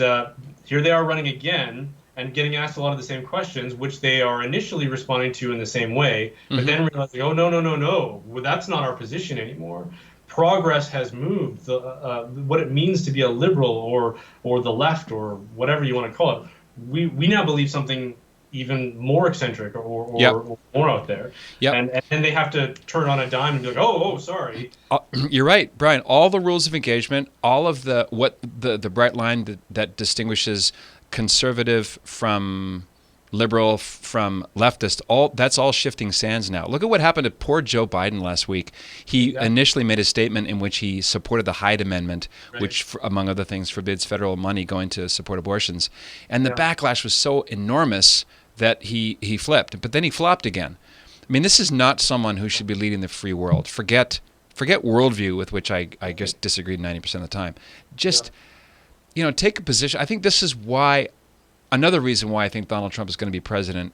here they are running again and getting asked a lot of the same questions, which they are initially responding to in the same way, but then realizing, oh, no, well, that's not our position anymore. Progress has moved. What it means to be a liberal or the left or whatever you want to call it, we now believe something even more eccentric or more out there. And then they have to turn on a dime and be like, oh, sorry. You're right, Brian. All the rules of engagement, all of the bright line that distinguishes conservative from liberal from leftist, that's all shifting sands now. Look at what happened to poor Joe Biden last week. He initially made a statement in which he supported the Hyde Amendment, which, among other things, forbids federal money going to support abortions. And the backlash was so enormous that he flipped. But then he flopped again. I mean, this is not someone who should be leading the free world. Forget worldview, with which I just disagreed 90% of the time. Just, take a position. I think this is why... Another reason why I think Donald Trump is going to be president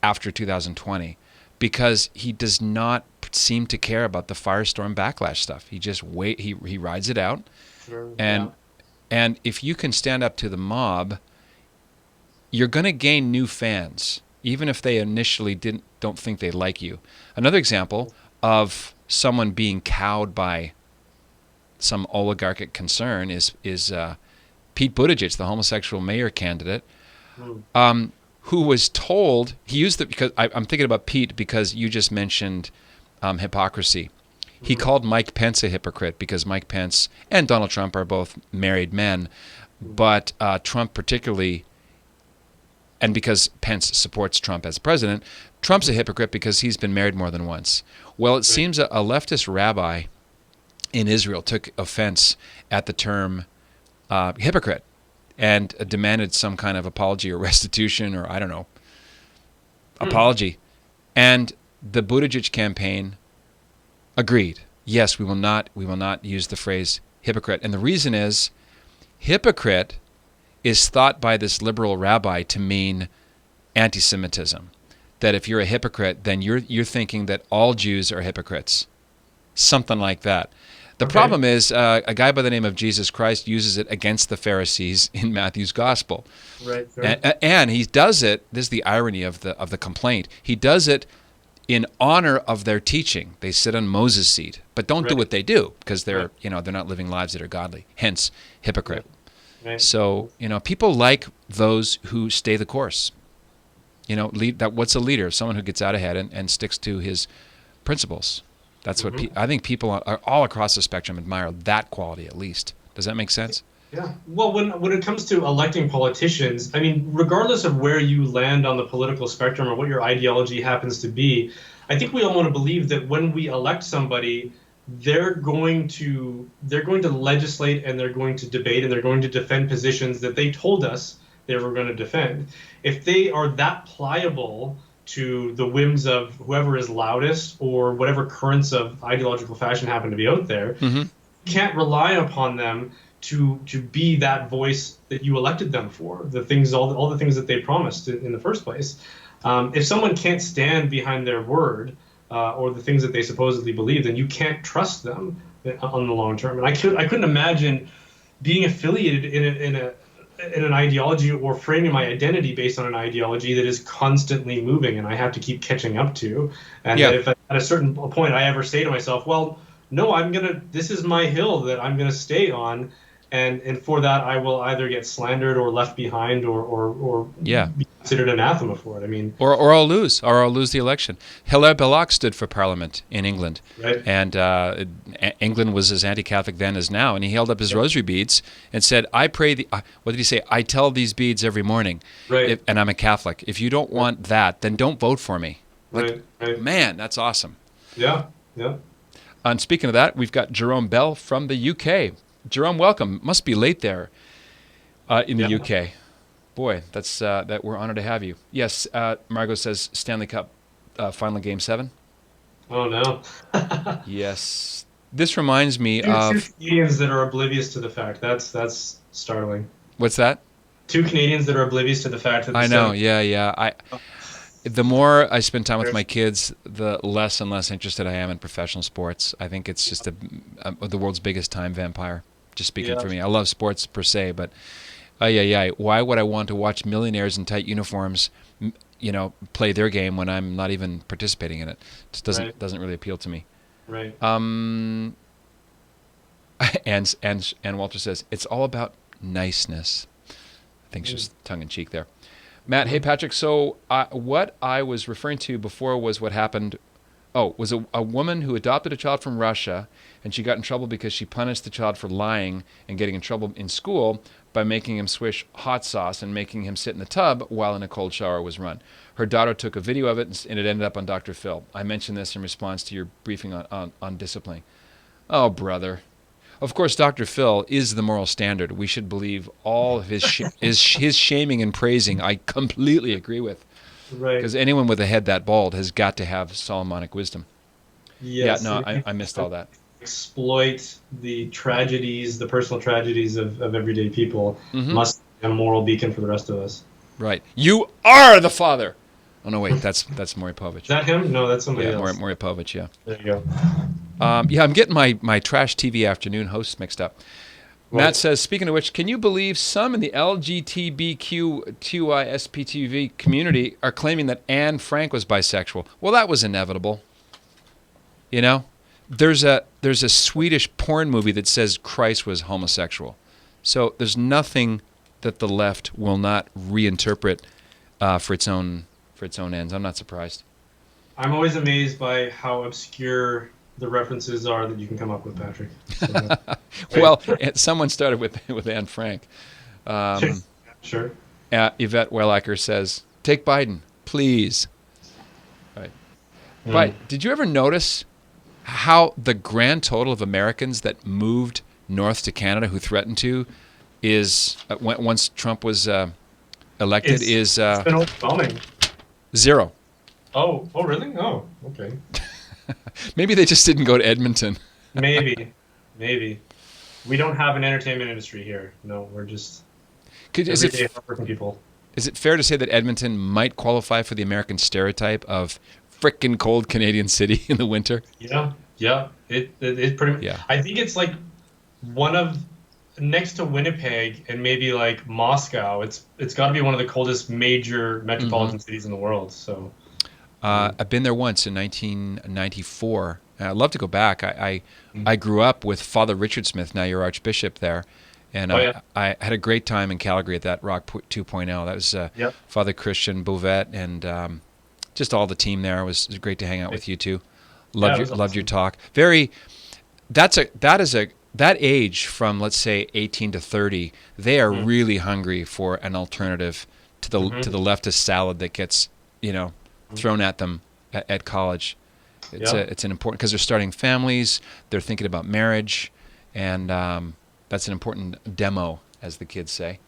after 2020, because he does not seem to care about the firestorm backlash stuff. He just he rides it out, and if you can stand up to the mob, you're going to gain new fans, even if they initially don't think they like you. Another example of someone being cowed by some oligarchic concern is Pete Buttigieg, the homosexual mayor candidate. Who was told, he used it because I'm thinking about Pete because you just mentioned hypocrisy. He called Mike Pence a hypocrite because Mike Pence and Donald Trump are both married men, but Trump particularly, and because Pence supports Trump as president, Trump's a hypocrite because he's been married more than once. Well, it seems a leftist rabbi in Israel took offense at the term hypocrite and demanded some kind of apology or restitution or, I don't know, apology. And the Buttigieg campaign agreed. Yes, we will not use the phrase hypocrite. And the reason is, hypocrite is thought by this liberal rabbi to mean anti-Semitism. That if you're a hypocrite, then you're thinking that all Jews are hypocrites. Something like that. The problem is a guy by the name of Jesus Christ uses it against the Pharisees in Matthew's gospel. Right. And he does it, this is the irony of the complaint, he does it in honor of their teaching. They sit on Moses' seat, but don't do what they do because they're they're not living lives that are godly. Hence, hypocrite. Right. So people like those who stay the course. What's a leader? Someone who gets out ahead and sticks to his principles. That's what I think people are all across the spectrum admire that quality at least. Does that make sense? Yeah. Well, when it comes to electing politicians, I mean, regardless of where you land on the political spectrum or what your ideology happens to be, I think we all want to believe that when we elect somebody, they're going to legislate and they're going to debate and they're going to defend positions that they told us they were going to defend. If they are that pliable to the whims of whoever is loudest or whatever currents of ideological fashion happen to be out there, you can't rely upon them to be that voice that you elected them for, all the things that they promised in the first place. If someone can't stand behind their word or the things that they supposedly believe, then you can't trust them on the long term. And I couldn't imagine being affiliated in an ideology or framing my identity based on an ideology that is constantly moving and I have to keep catching up to. And that if at a certain point I ever say to myself, well, no, this is my hill that I'm going to stay on. And for that, I will either get slandered or left behind or be considered anathema for it. I mean, or I'll lose the election. Hilaire Belloc stood for Parliament in England, right. And England was as anti-Catholic then as now. And he held up his rosary beads and said, "I pray what did he say? I tell these beads every morning, right. And I'm a Catholic. If you don't want that, then don't vote for me." Right. Man, that's awesome. Yeah. And speaking of that, we've got Jerome Bell from the UK. Jerome, welcome. Must be late there in the UK. Boy, that's that we're honored to have you. Yes, Margot says Stanley Cup final game 7. Oh no. Yes, this reminds me two of Canadians that are oblivious to the fact. That's startling. What's that? 2 Canadians that are oblivious to the fact that I know. Yeah. The more I spend time with my kids, the less and less interested I am in professional sports. I think it's just the world's biggest time vampire. Just speaking for me, I love sports per se, but why would I want to watch millionaires in tight uniforms, play their game when I'm not even participating in it? It just doesn't really appeal to me. Right. And Walter says it's all about niceness. I think it's just tongue in cheek there. Matt, hey Patrick. So what I was referring to before was what happened. Was a woman who adopted a child from Russia, and she got in trouble because she punished the child for lying and getting in trouble in school by making him swish hot sauce and making him sit in the tub while in a cold shower was run. Her daughter took a video of it, and it ended up on Dr. Phil. I mentioned this in response to your briefing on discipline. Oh, brother. Of course, Dr. Phil is the moral standard. We should believe all of his shaming and praising. I completely agree with. Right. Because anyone with a head that bald has got to have Solomonic wisdom. Yes. Yeah, no, I missed all that. Exploit the tragedies, the personal tragedies of everyday people. Must be a moral beacon for the rest of us. Right. You are the father. Oh, no, wait, that's Maury Povich. Is that him? No, that's somebody else. Maury Povich, yeah. There you go. I'm getting my Trash TV afternoon hosts mixed up. Right. Matt says, speaking of which, can you believe some in the LGBTQ2ISPTV community are claiming that Anne Frank was bisexual? Well, that was inevitable. There's a Swedish porn movie that says Christ was homosexual. So there's nothing that the left will not reinterpret for its own ends. I'm not surprised. I'm always amazed by how obscure the references are that you can come up with, Patrick. So, well, someone started with Anne Frank. Sure. Yvette Wellacker says, "Take Biden, please." Right. But did you ever notice how the grand total of Americans that moved north to Canada who threatened to is once Trump was elected it's been overwhelming. 0. Oh, really? Oh, okay. Maybe they just didn't go to Edmonton. Maybe. We don't have an entertainment industry here. No, we're just everyday hardworking people. Is it fair to say that Edmonton might qualify for the American stereotype of frickin' cold Canadian city in the winter? Yeah. It pretty much. Yeah. I think it's like one of next to Winnipeg and maybe like Moscow. It's got to be one of the coldest major metropolitan cities in the world. So. I've been there once in 1994. I'd love to go back. I grew up with Father Richard Smith, now your Archbishop there, and I had a great time in Calgary at that Rock 2.0. That was Father Christian Bouvet and just all the team there. It was great to hang out with you too. Loved your talk. That age from, let's say, 18 to 30, they are really hungry for an alternative to the leftist salad that gets thrown at them at college. It's an important, because they're starting families, they're thinking about marriage, and that's an important demo, as the kids say.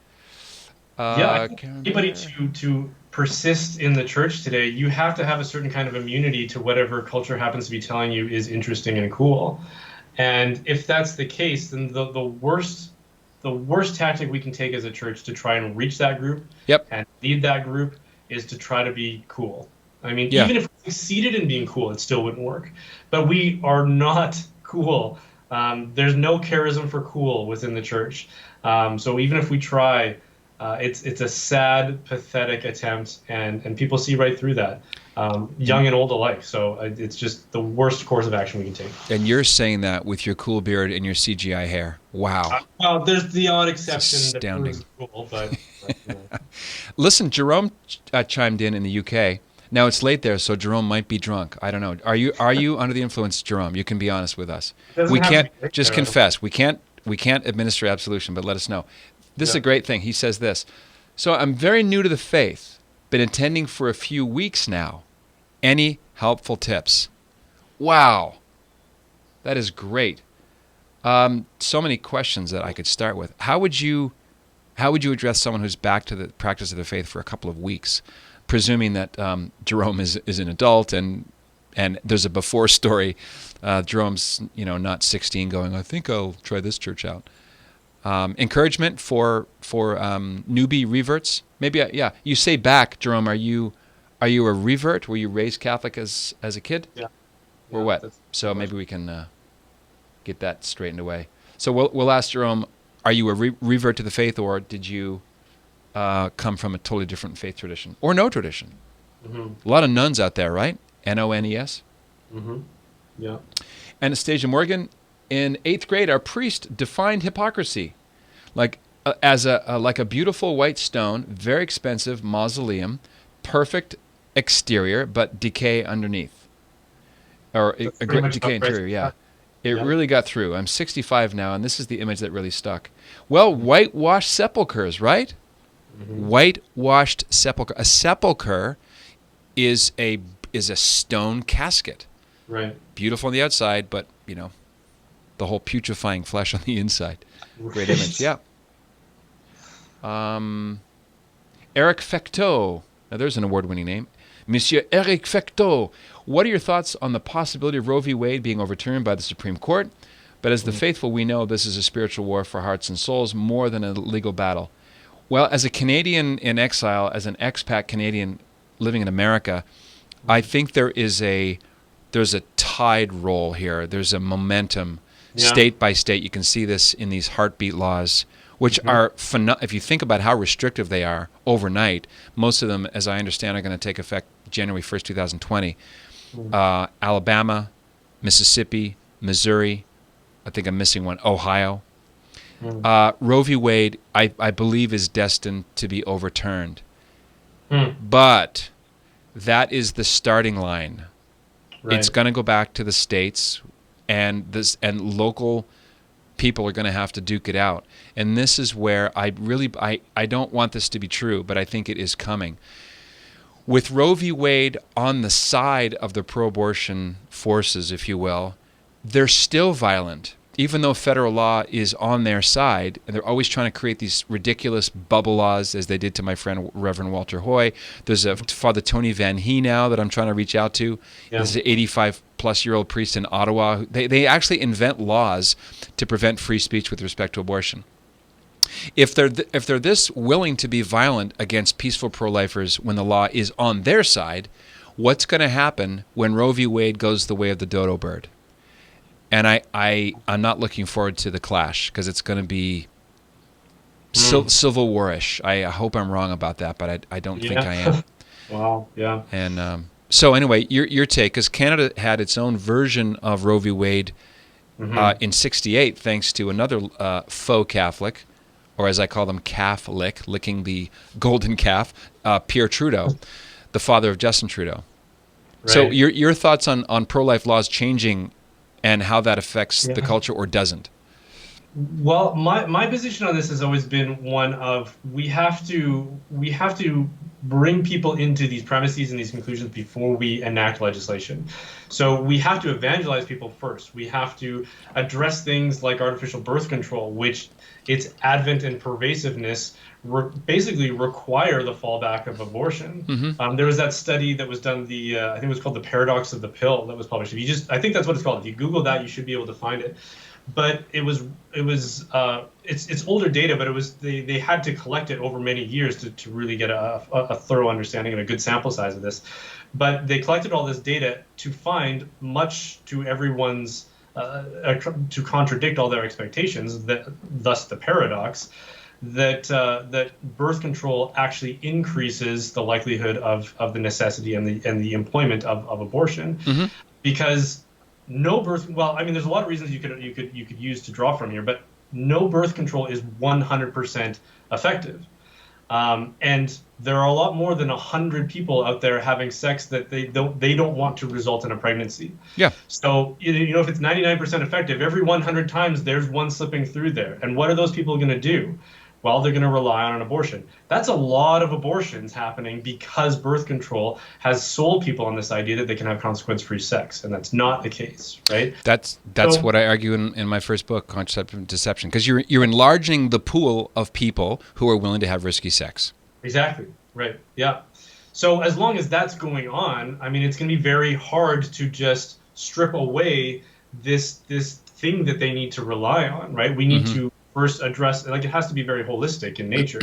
I think anybody to persist in the church today, you have to have a certain kind of immunity to whatever culture happens to be telling you is interesting and cool. And if that's the case, then the worst tactic we can take as a church to try and reach that group and lead that group is to try to be cool. I mean, even if we succeeded in being cool, it still wouldn't work. But we are not cool. There's no charism for cool within the church. So even if we try, it's a sad, pathetic attempt, and people see right through that, young and old alike. So it's just the worst course of action we can take. And you're saying that with your cool beard and your CGI hair. Wow. Well, there's the odd exception. It's astounding. That proves cool, but Listen, Jerome chimed in the UK. Now it's late there, so Jerome might be drunk. I don't know. Are you under the influence, Jerome? You can be honest with us. We can't just confess. We can't administer absolution, but let us know. This is a great thing. He says this. So I'm very new to the faith. Been attending for a few weeks now. Any helpful tips? Wow. That is great. So many questions that I could start with. How would you address someone who's back to the practice of the faith for a couple of weeks? Presuming that Jerome is an adult and there's a before story. Jerome's not 16 going, I think I'll try this church out. Encouragement for newbie reverts. Maybe you say back, Jerome. Are you a revert? Were you raised Catholic as a kid? Yeah. Or what? So maybe we can get that straightened away. So we'll ask Jerome. Are you a revert to the faith, or did you come from a totally different faith tradition or no tradition? A lot of nuns out there, right? NONES. Yeah. Anastasia Morgan, in 8th grade, our priest defined hypocrisy like as a beautiful white stone, very expensive mausoleum, perfect exterior but decay underneath, or a great decay interior. Yeah. It really got through. I'm 65 now, and this is the image that really stuck. Well, whitewashed sepulchres, right? Whitewashed sepulcher. A sepulcher is a stone casket. Right. Beautiful on the outside, but the whole putrefying flesh on the inside. Great image. Yeah. Eric Fecteau. Now there's an award-winning name. Monsieur Eric Fecteau. What are your thoughts on the possibility of Roe v. Wade being overturned by the Supreme Court? But as the faithful, we know this is a spiritual war for hearts and souls more than a legal battle. Well, as a Canadian in exile, as an expat Canadian living in America, I think there's a tide roll here. There's a momentum, state by state. You can see this in these heartbeat laws, which are, if you think about how restrictive they are overnight, most of them, as I understand, are going to take effect January 1st, 2020. Alabama, Mississippi, Missouri, I think I'm missing one, Ohio. Roe v. Wade, I believe, is destined to be overturned. But that is the starting line. Right. It's going to go back to the states, and local people are going to have to duke it out. And this is where I don't want this to be true, but I think it is coming. With Roe v. Wade on the side of the pro-abortion forces, if you will, they're still violent. Even though federal law is on their side, and they're always trying to create these ridiculous bubble laws, as they did to my friend Reverend Walter Hoy. There's a Father Tony Van He now that I'm trying to reach out to. Yeah. This is an 85-plus-year-old priest in Ottawa. They actually invent laws to prevent free speech with respect to abortion. If they're this willing to be violent against peaceful pro-lifers when the law is on their side, what's going to happen when Roe v. Wade goes the way of the dodo bird? And I'm not looking forward to the clash, because it's going to be Civil War-ish. I hope I'm wrong about that, but I don't think I am. Wow, yeah. And So anyway, your take, because Canada had its own version of Roe v. Wade in '68, thanks to another faux Catholic, or as I call them, Catholic, licking the golden calf, Pierre Trudeau, the father of Justin Trudeau. Right. So your thoughts on pro-life laws changing and how that affects the culture or doesn't? Well, my position on this has always been one of we have to bring people into these premises and these conclusions before we enact legislation. So we have to evangelize people first. We have to address things like artificial birth control, which its advent and pervasiveness basically require the fallback of abortion. There was that study that was done, I think it was called The Paradox of the Pill, that was published. I think that's what it's called. If you Google that, you should be able to find it. But it's older data, but they had to collect it over many years to really get a thorough understanding and a good sample size of this. But they collected all this data to find, much to everyone's to contradict all their expectations, thus the paradox, that birth control actually increases the likelihood of the necessity and the employment of abortion, because there's a lot of reasons you could use to draw from here, but no birth control is 100% effective. And there are a lot more than 100 people out there having sex that they don't want to result in a pregnancy. Yeah. So if it's 99% effective, every 100 times there's one slipping through there. And what are those people going to do? Well, they're going to rely on an abortion. That's a lot of abortions happening because birth control has sold people on this idea that they can have consequence-free sex, and that's not the case, right? That's what I argue in my first book, Contraceptive Deception, because you're enlarging the pool of people who are willing to have risky sex. Exactly, right, yeah. So as long as that's going on, it's going to be very hard to just strip away this thing that they need to rely on, right? We need to first address, it has to be very holistic in nature.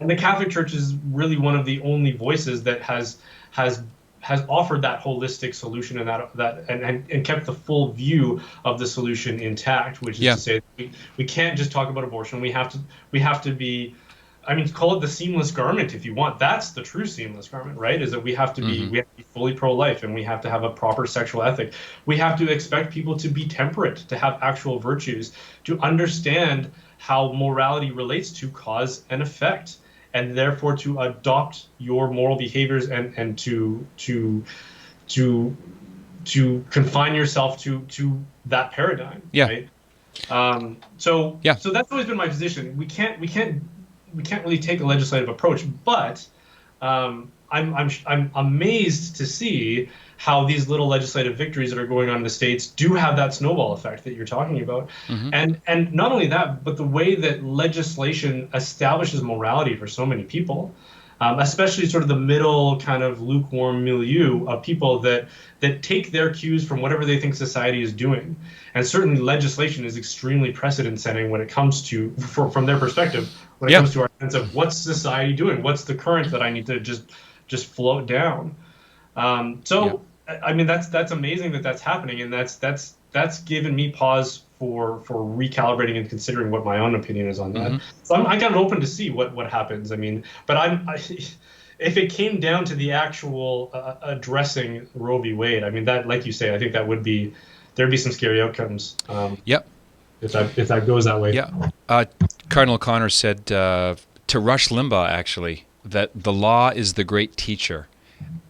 And the Catholic Church is really one of the only voices that has offered that holistic solution and kept the full view of the solution intact, which is to say we can't just talk about abortion. We have to be, call it the seamless garment if you want. That's the true seamless garment, right? Is that we have to be fully pro-life, and we have to have a proper sexual ethic. We have to expect people to be temperate, to have actual virtues, to understand how morality relates to cause and effect, and therefore to adopt your moral behaviors and to confine yourself to that paradigm. Yeah. Right? So that's always been my position. We can't really take a legislative approach, but I'm amazed to see how these little legislative victories that are going on in the States do have that snowball effect that you're talking about. And not only that, but the way that legislation establishes morality for so many people, especially sort of the middle kind of lukewarm milieu of people that take their cues from whatever they think society is doing. And certainly legislation is extremely precedent setting when it comes to, from their perspective, when it comes to our sense of what's society doing, what's the current that I need to just float down. That's amazing that's happening, and that's given me pause for recalibrating and considering what my own opinion is on that. So I'm kind of open to see what happens. But if it came down to the actual addressing Roe v. Wade, that, like you say, I think there'd be some scary outcomes. If that goes that way. Yeah. Cardinal Connor said to Rush Limbaugh, actually, that the law is the great teacher.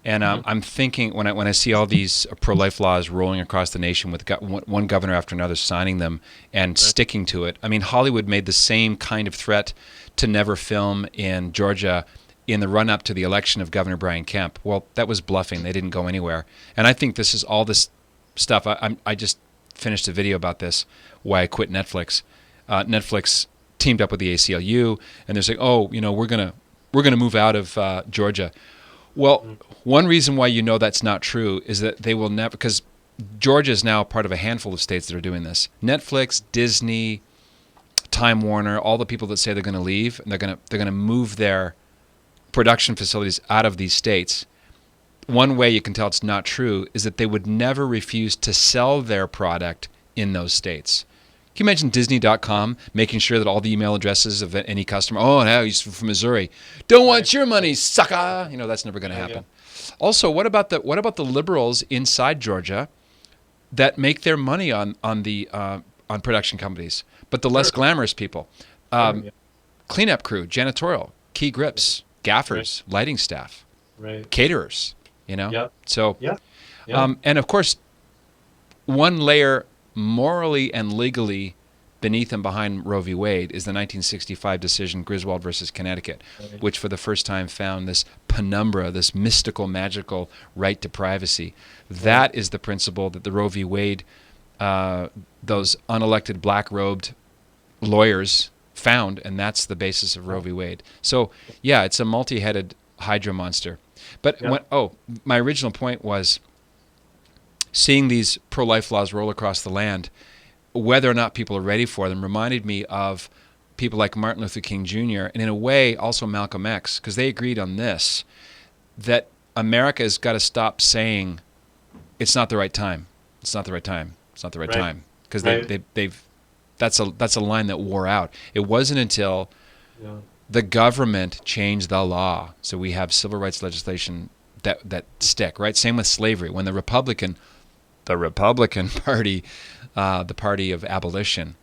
And I'm thinking, when I see all these pro-life laws rolling across the nation with one governor after another signing them and sticking to it. Hollywood made the same kind of threat to never film in Georgia in the run-up to the election of Governor Brian Kemp. Well, that was bluffing. They didn't go anywhere. And I think this is all this stuff. I just finished a video about this, why I quit Netflix. Netflix teamed up with the ACLU, and they're saying, we're gonna move out of Georgia. Well, one reason why that's not true is that they will never, because Georgia is now part of a handful of states that are doing this. Netflix, Disney, Time Warner, all the people that say they're going to leave, and they're going to move their production facilities out of these states. One way you can tell it's not true is that they would never refuse to sell their product in those states. Can you imagine Disney.com making sure that all the email addresses of any customer, no, he's from Missouri, don't want your money, sucker. That's never going to happen. Also, what about the liberals inside Georgia that make their money on production companies, but the less glamorous people, cleanup crew, janitorial, key grips, gaffers, lighting staff, caterers, So, and of course, one layer morally and legally beneath and behind Roe v. Wade is the 1965 decision Griswold versus Connecticut, which for the first time found this penumbra, this mystical, magical right to privacy. That is the principle that the Roe v. Wade, those unelected black-robed lawyers found, and that's the basis of Roe v. Wade. So, yeah, it's a multi-headed Hydra monster. But my original point was seeing these pro-life laws roll across the land, whether or not people are ready for them, reminded me of people like Martin Luther King Jr. and in a way also Malcolm X, because they agreed on this, that America has got to stop saying it's not the right time. It's not the right time. It's not the right time. Because that's a line that wore out. It wasn't until the government changed the law, so we have civil rights legislation that stick, right? Same with slavery. When the Republican Party, the party of abolition,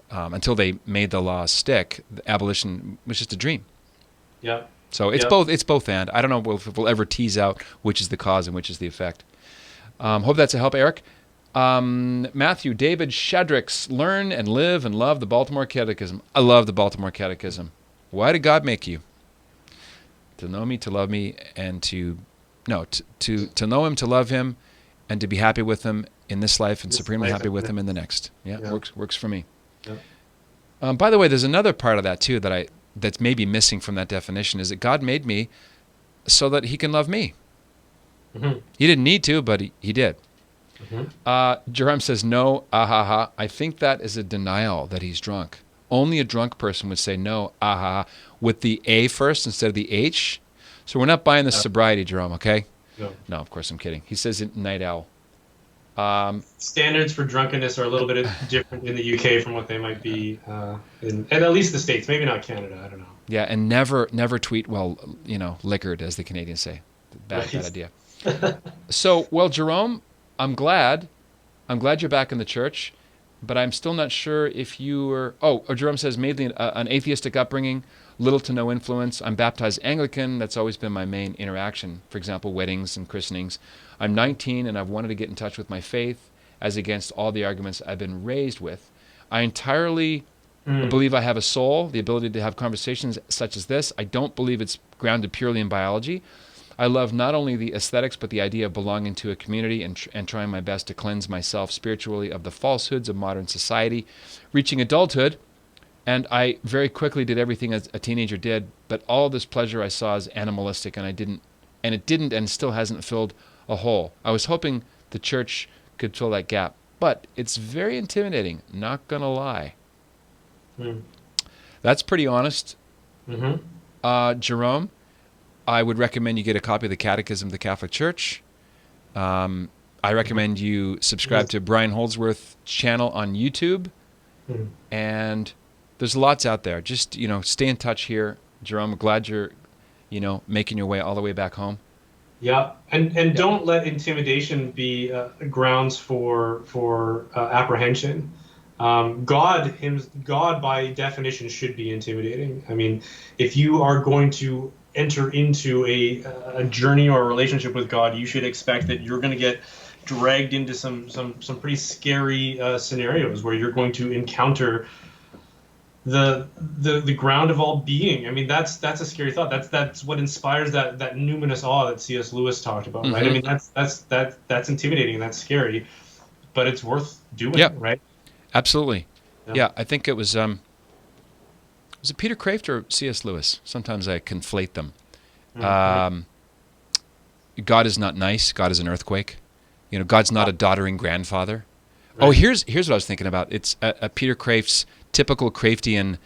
until they made the law stick, abolition was just a dream. Yeah. So it's both. It's both and. I don't know if we'll ever tease out which is the cause and which is the effect. Hope that's a help, Eric. Matthew, David Shadrax, learn and live and love the Baltimore Catechism. I love the Baltimore Catechism. Why did God make you? To know me, to love me, and to know Him, to love Him, and to be happy with Him in this life and supremely happy with Him in the next. Yeah. Works for me. Yeah. By the way, there's another part of that too that's maybe missing from that definition, is that God made me so that He can love me. Mm-hmm. He didn't need to, but He did. Mm-hmm. Jerome says, no, I think that is a denial that he's drunk. Only a drunk person would say no, with the A first instead of the H. So we're not buying the sobriety, Jerome, okay? No, of course I'm kidding. He says night owl. Standards for drunkenness are a little bit different in the UK from what they might be in at least the States, maybe not Canada, I don't know. Yeah, and never tweet, liquored, as the Canadians say. Bad idea. So, Jerome, I'm glad you're back in the church, but I'm still not sure if you were... Jerome says, mainly an atheistic upbringing, little to no influence. I'm baptized Anglican. That's always been my main interaction. For example, weddings and christenings. I'm 19 and I've wanted to get in touch with my faith as against all the arguments I've been raised with. I entirely believe I have a soul, the ability to have conversations such as this. I don't believe it's grounded purely in biology. I love not only the aesthetics, but the idea of belonging to a community and trying my best to cleanse myself spiritually of the falsehoods of modern society. Reaching adulthood, and I very quickly did everything as a teenager did, but all this pleasure I saw as animalistic, and it didn't and still hasn't filled a hole. I was hoping the church could fill that gap, but it's very intimidating, not gonna lie. That's pretty honest. Jerome, I would recommend you get a copy of the Catechism of the Catholic Church. I recommend you subscribe to Brian Holdsworth's channel on YouTube. And there's lots out there. Just, stay in touch here. Jerome, I'm glad you're, making your way all the way back home. Yeah, and don't let intimidation be grounds for apprehension. God by definition should be intimidating. I mean, if you are going to enter into a journey or a relationship with God, you should expect that you're going to get dragged into some pretty scary scenarios where you're going to encounter the ground of all being. I mean, that's a scary thought. That's what inspires that numinous awe that C.S. Lewis talked about, right? I mean, that's intimidating and that's scary, but it's worth doing, right? Absolutely. Yeah, I think it was it Peter Kraft or C.S. Lewis? Sometimes I conflate them. God is not nice. God is an earthquake. God's not a doddering grandfather. Right. Oh, here's what I was thinking about. It's a Peter Kraft's typical Kraftian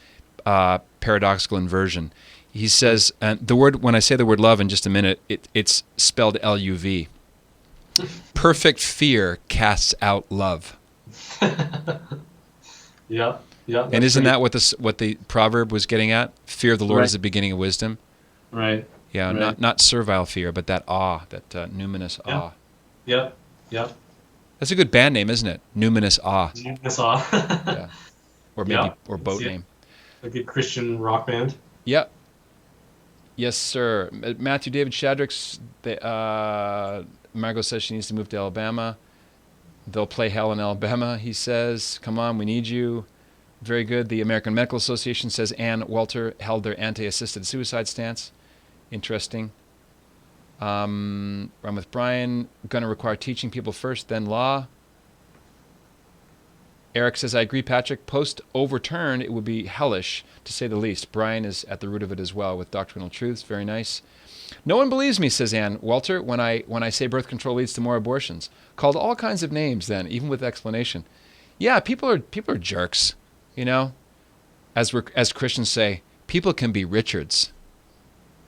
paradoxical inversion. He says, when I say the word love in just a minute, it's spelled L-U-V. Perfect fear casts out love. Yeah. And isn't that what the proverb was getting at? Fear of the Lord is the beginning of wisdom. Right. Yeah, Right. not servile fear, but that awe, that numinous Yeah. awe. Yep. Yep. That's a good band name, isn't it? Numinous awe. I saw. Yeah, or maybe Yep. or Can boat see it. name. A good Christian rock band. Yep. Yes, sir. Matthew David Shadrack's. Margot says she needs to move to Alabama. They'll play hell in Alabama, he says. Come on, we need you. Very good. The American Medical Association says Ann Welter held their anti-assisted suicide stance. Interesting. I'm with Brian. Going to require teaching people first, then law. Eric says, I agree, Patrick. Post overturn, it would be hellish, to say the least. Brian is at the root of it as well with doctrinal truths. Very nice. No one believes me, says Ann Welter, when I say birth control leads to more abortions. Called all kinds of names then, even with explanation. Yeah, people are jerks, you know. As Christians say, people can be Richards.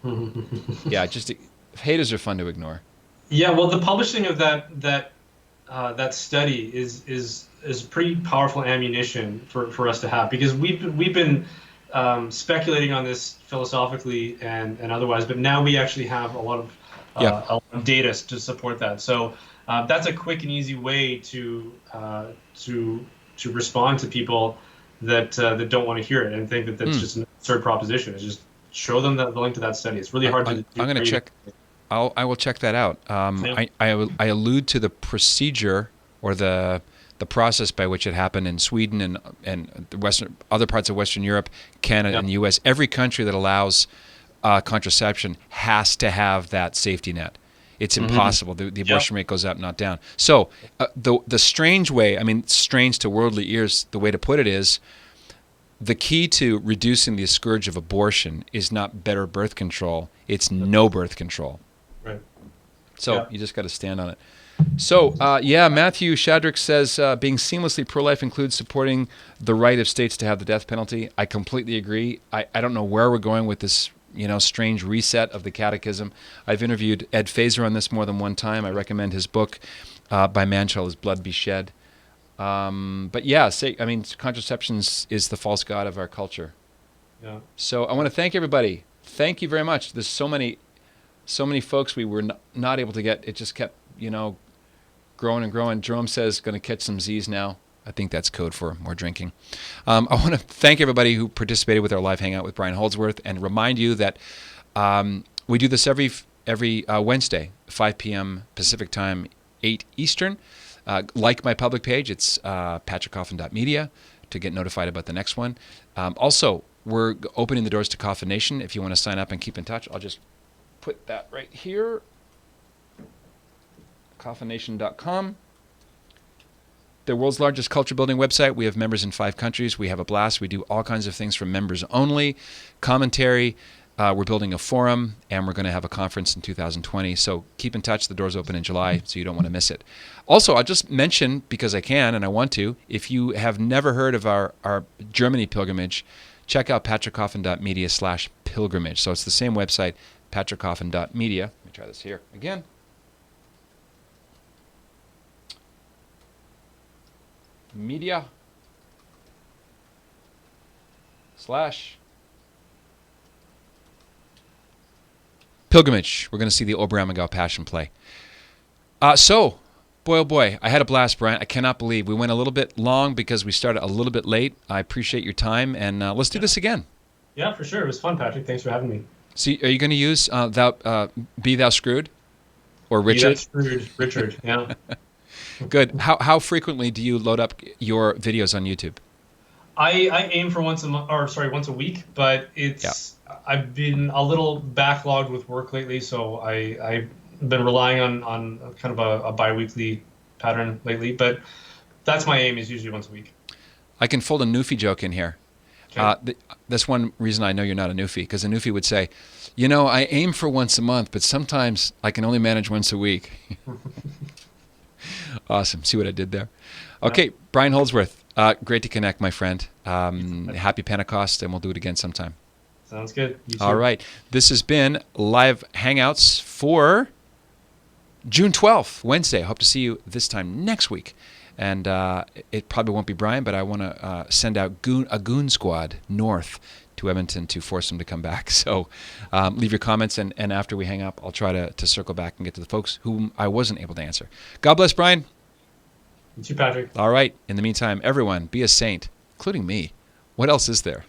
Yeah, just haters are fun to ignore. Yeah, well, the publishing of that study is pretty powerful ammunition for us to have, because we've been speculating on this philosophically and otherwise, but now we actually have a lot of data to support that. So that's a quick and easy way to respond to people that don't want to hear it and think that that's just an absurd proposition. It's just show them the link to that study. It's really hard to do. I'm going to check. I will check that out. I allude to the procedure or the process by which it happened in Sweden and the other parts of Western Europe, Canada, and the U.S. Every country that allows contraception has to have that safety net. It's impossible. The abortion rate goes up, not down. So the strange way, I mean, strange to worldly ears, the way to put it is, the key to reducing the scourge of abortion is not better birth control. It's no birth control. Right. So you just got to stand on it. So, Matthew Shadrack says being seamlessly pro-life includes supporting the right of states to have the death penalty. I completely agree. I don't know where we're going with this, strange reset of the catechism. I've interviewed Ed Fazer on this more than one time. I recommend his book, By Man Shall His Blood Be Shed. But contraception is the false god of our culture. Yeah. So I want to thank everybody. Thank you very much. There's so many folks we were not able to get. It just kept, growing and growing. Jerome says going to catch some Z's now. I think that's code for more drinking. I want to thank everybody who participated with our live hangout with Brian Holdsworth, and remind you that we do this every Wednesday, 5 p.m. Pacific time, 8 Eastern. Like my public page, it's patrickcoffin.media to get notified about the next one. Also, we're opening the doors to Coffin Nation. If you want to sign up and keep in touch, I'll just put that right here. CoffinNation.com. The world's largest culture building website. We have members in 5 countries. We have a blast. We do all kinds of things from members only, commentary. We're building a forum, and we're going to have a conference in 2020. So keep in touch. The doors open in July, so you don't want to miss it. Also, I'll just mention, because I can and I want to, if you have never heard of our Germany pilgrimage, check out patrickcoffin.media/pilgrimage. So it's the same website, patrickcoffin.media. Let me try this here again. Media / pilgrimage. We're going to see the Oberammergau Passion play. So, boy, oh boy, I had a blast, Brian. I cannot believe we went a little bit long because we started a little bit late. I appreciate your time, and let's do this again. Yeah, for sure. It was fun, Patrick. Thanks for having me. See, are you going to use Be Thou Screwed? Or Richard? Be Thou Screwed, Richard, yeah. Good. How frequently do you load up your videos on YouTube? I aim for once a week, but I've been a little backlogged with work lately, so I've been relying on kind of a bi-weekly pattern lately, but that's my aim, is usually once a week. I can fold a Newfie joke in here. Okay. That's one reason I know you're not a Newfie, because a Newfie would say, I aim for once a month, but sometimes I can only manage once a week. Awesome. See what I did there? Okay, yeah. Brian Holdsworth, great to connect, my friend. Happy Pentecost, and we'll do it again sometime. Sounds good. You too. All right. This has been Live Hangouts for June 12th, Wednesday. I hope to see you this time next week. And it probably won't be Brian, but I want to send out a goon squad north to Edmonton to force them to come back. So leave your comments, and after we hang up, I'll try to circle back and get to the folks whom I wasn't able to answer. God bless, Brian. You too, Patrick. All right. In the meantime, everyone, be a saint, including me. What else is there?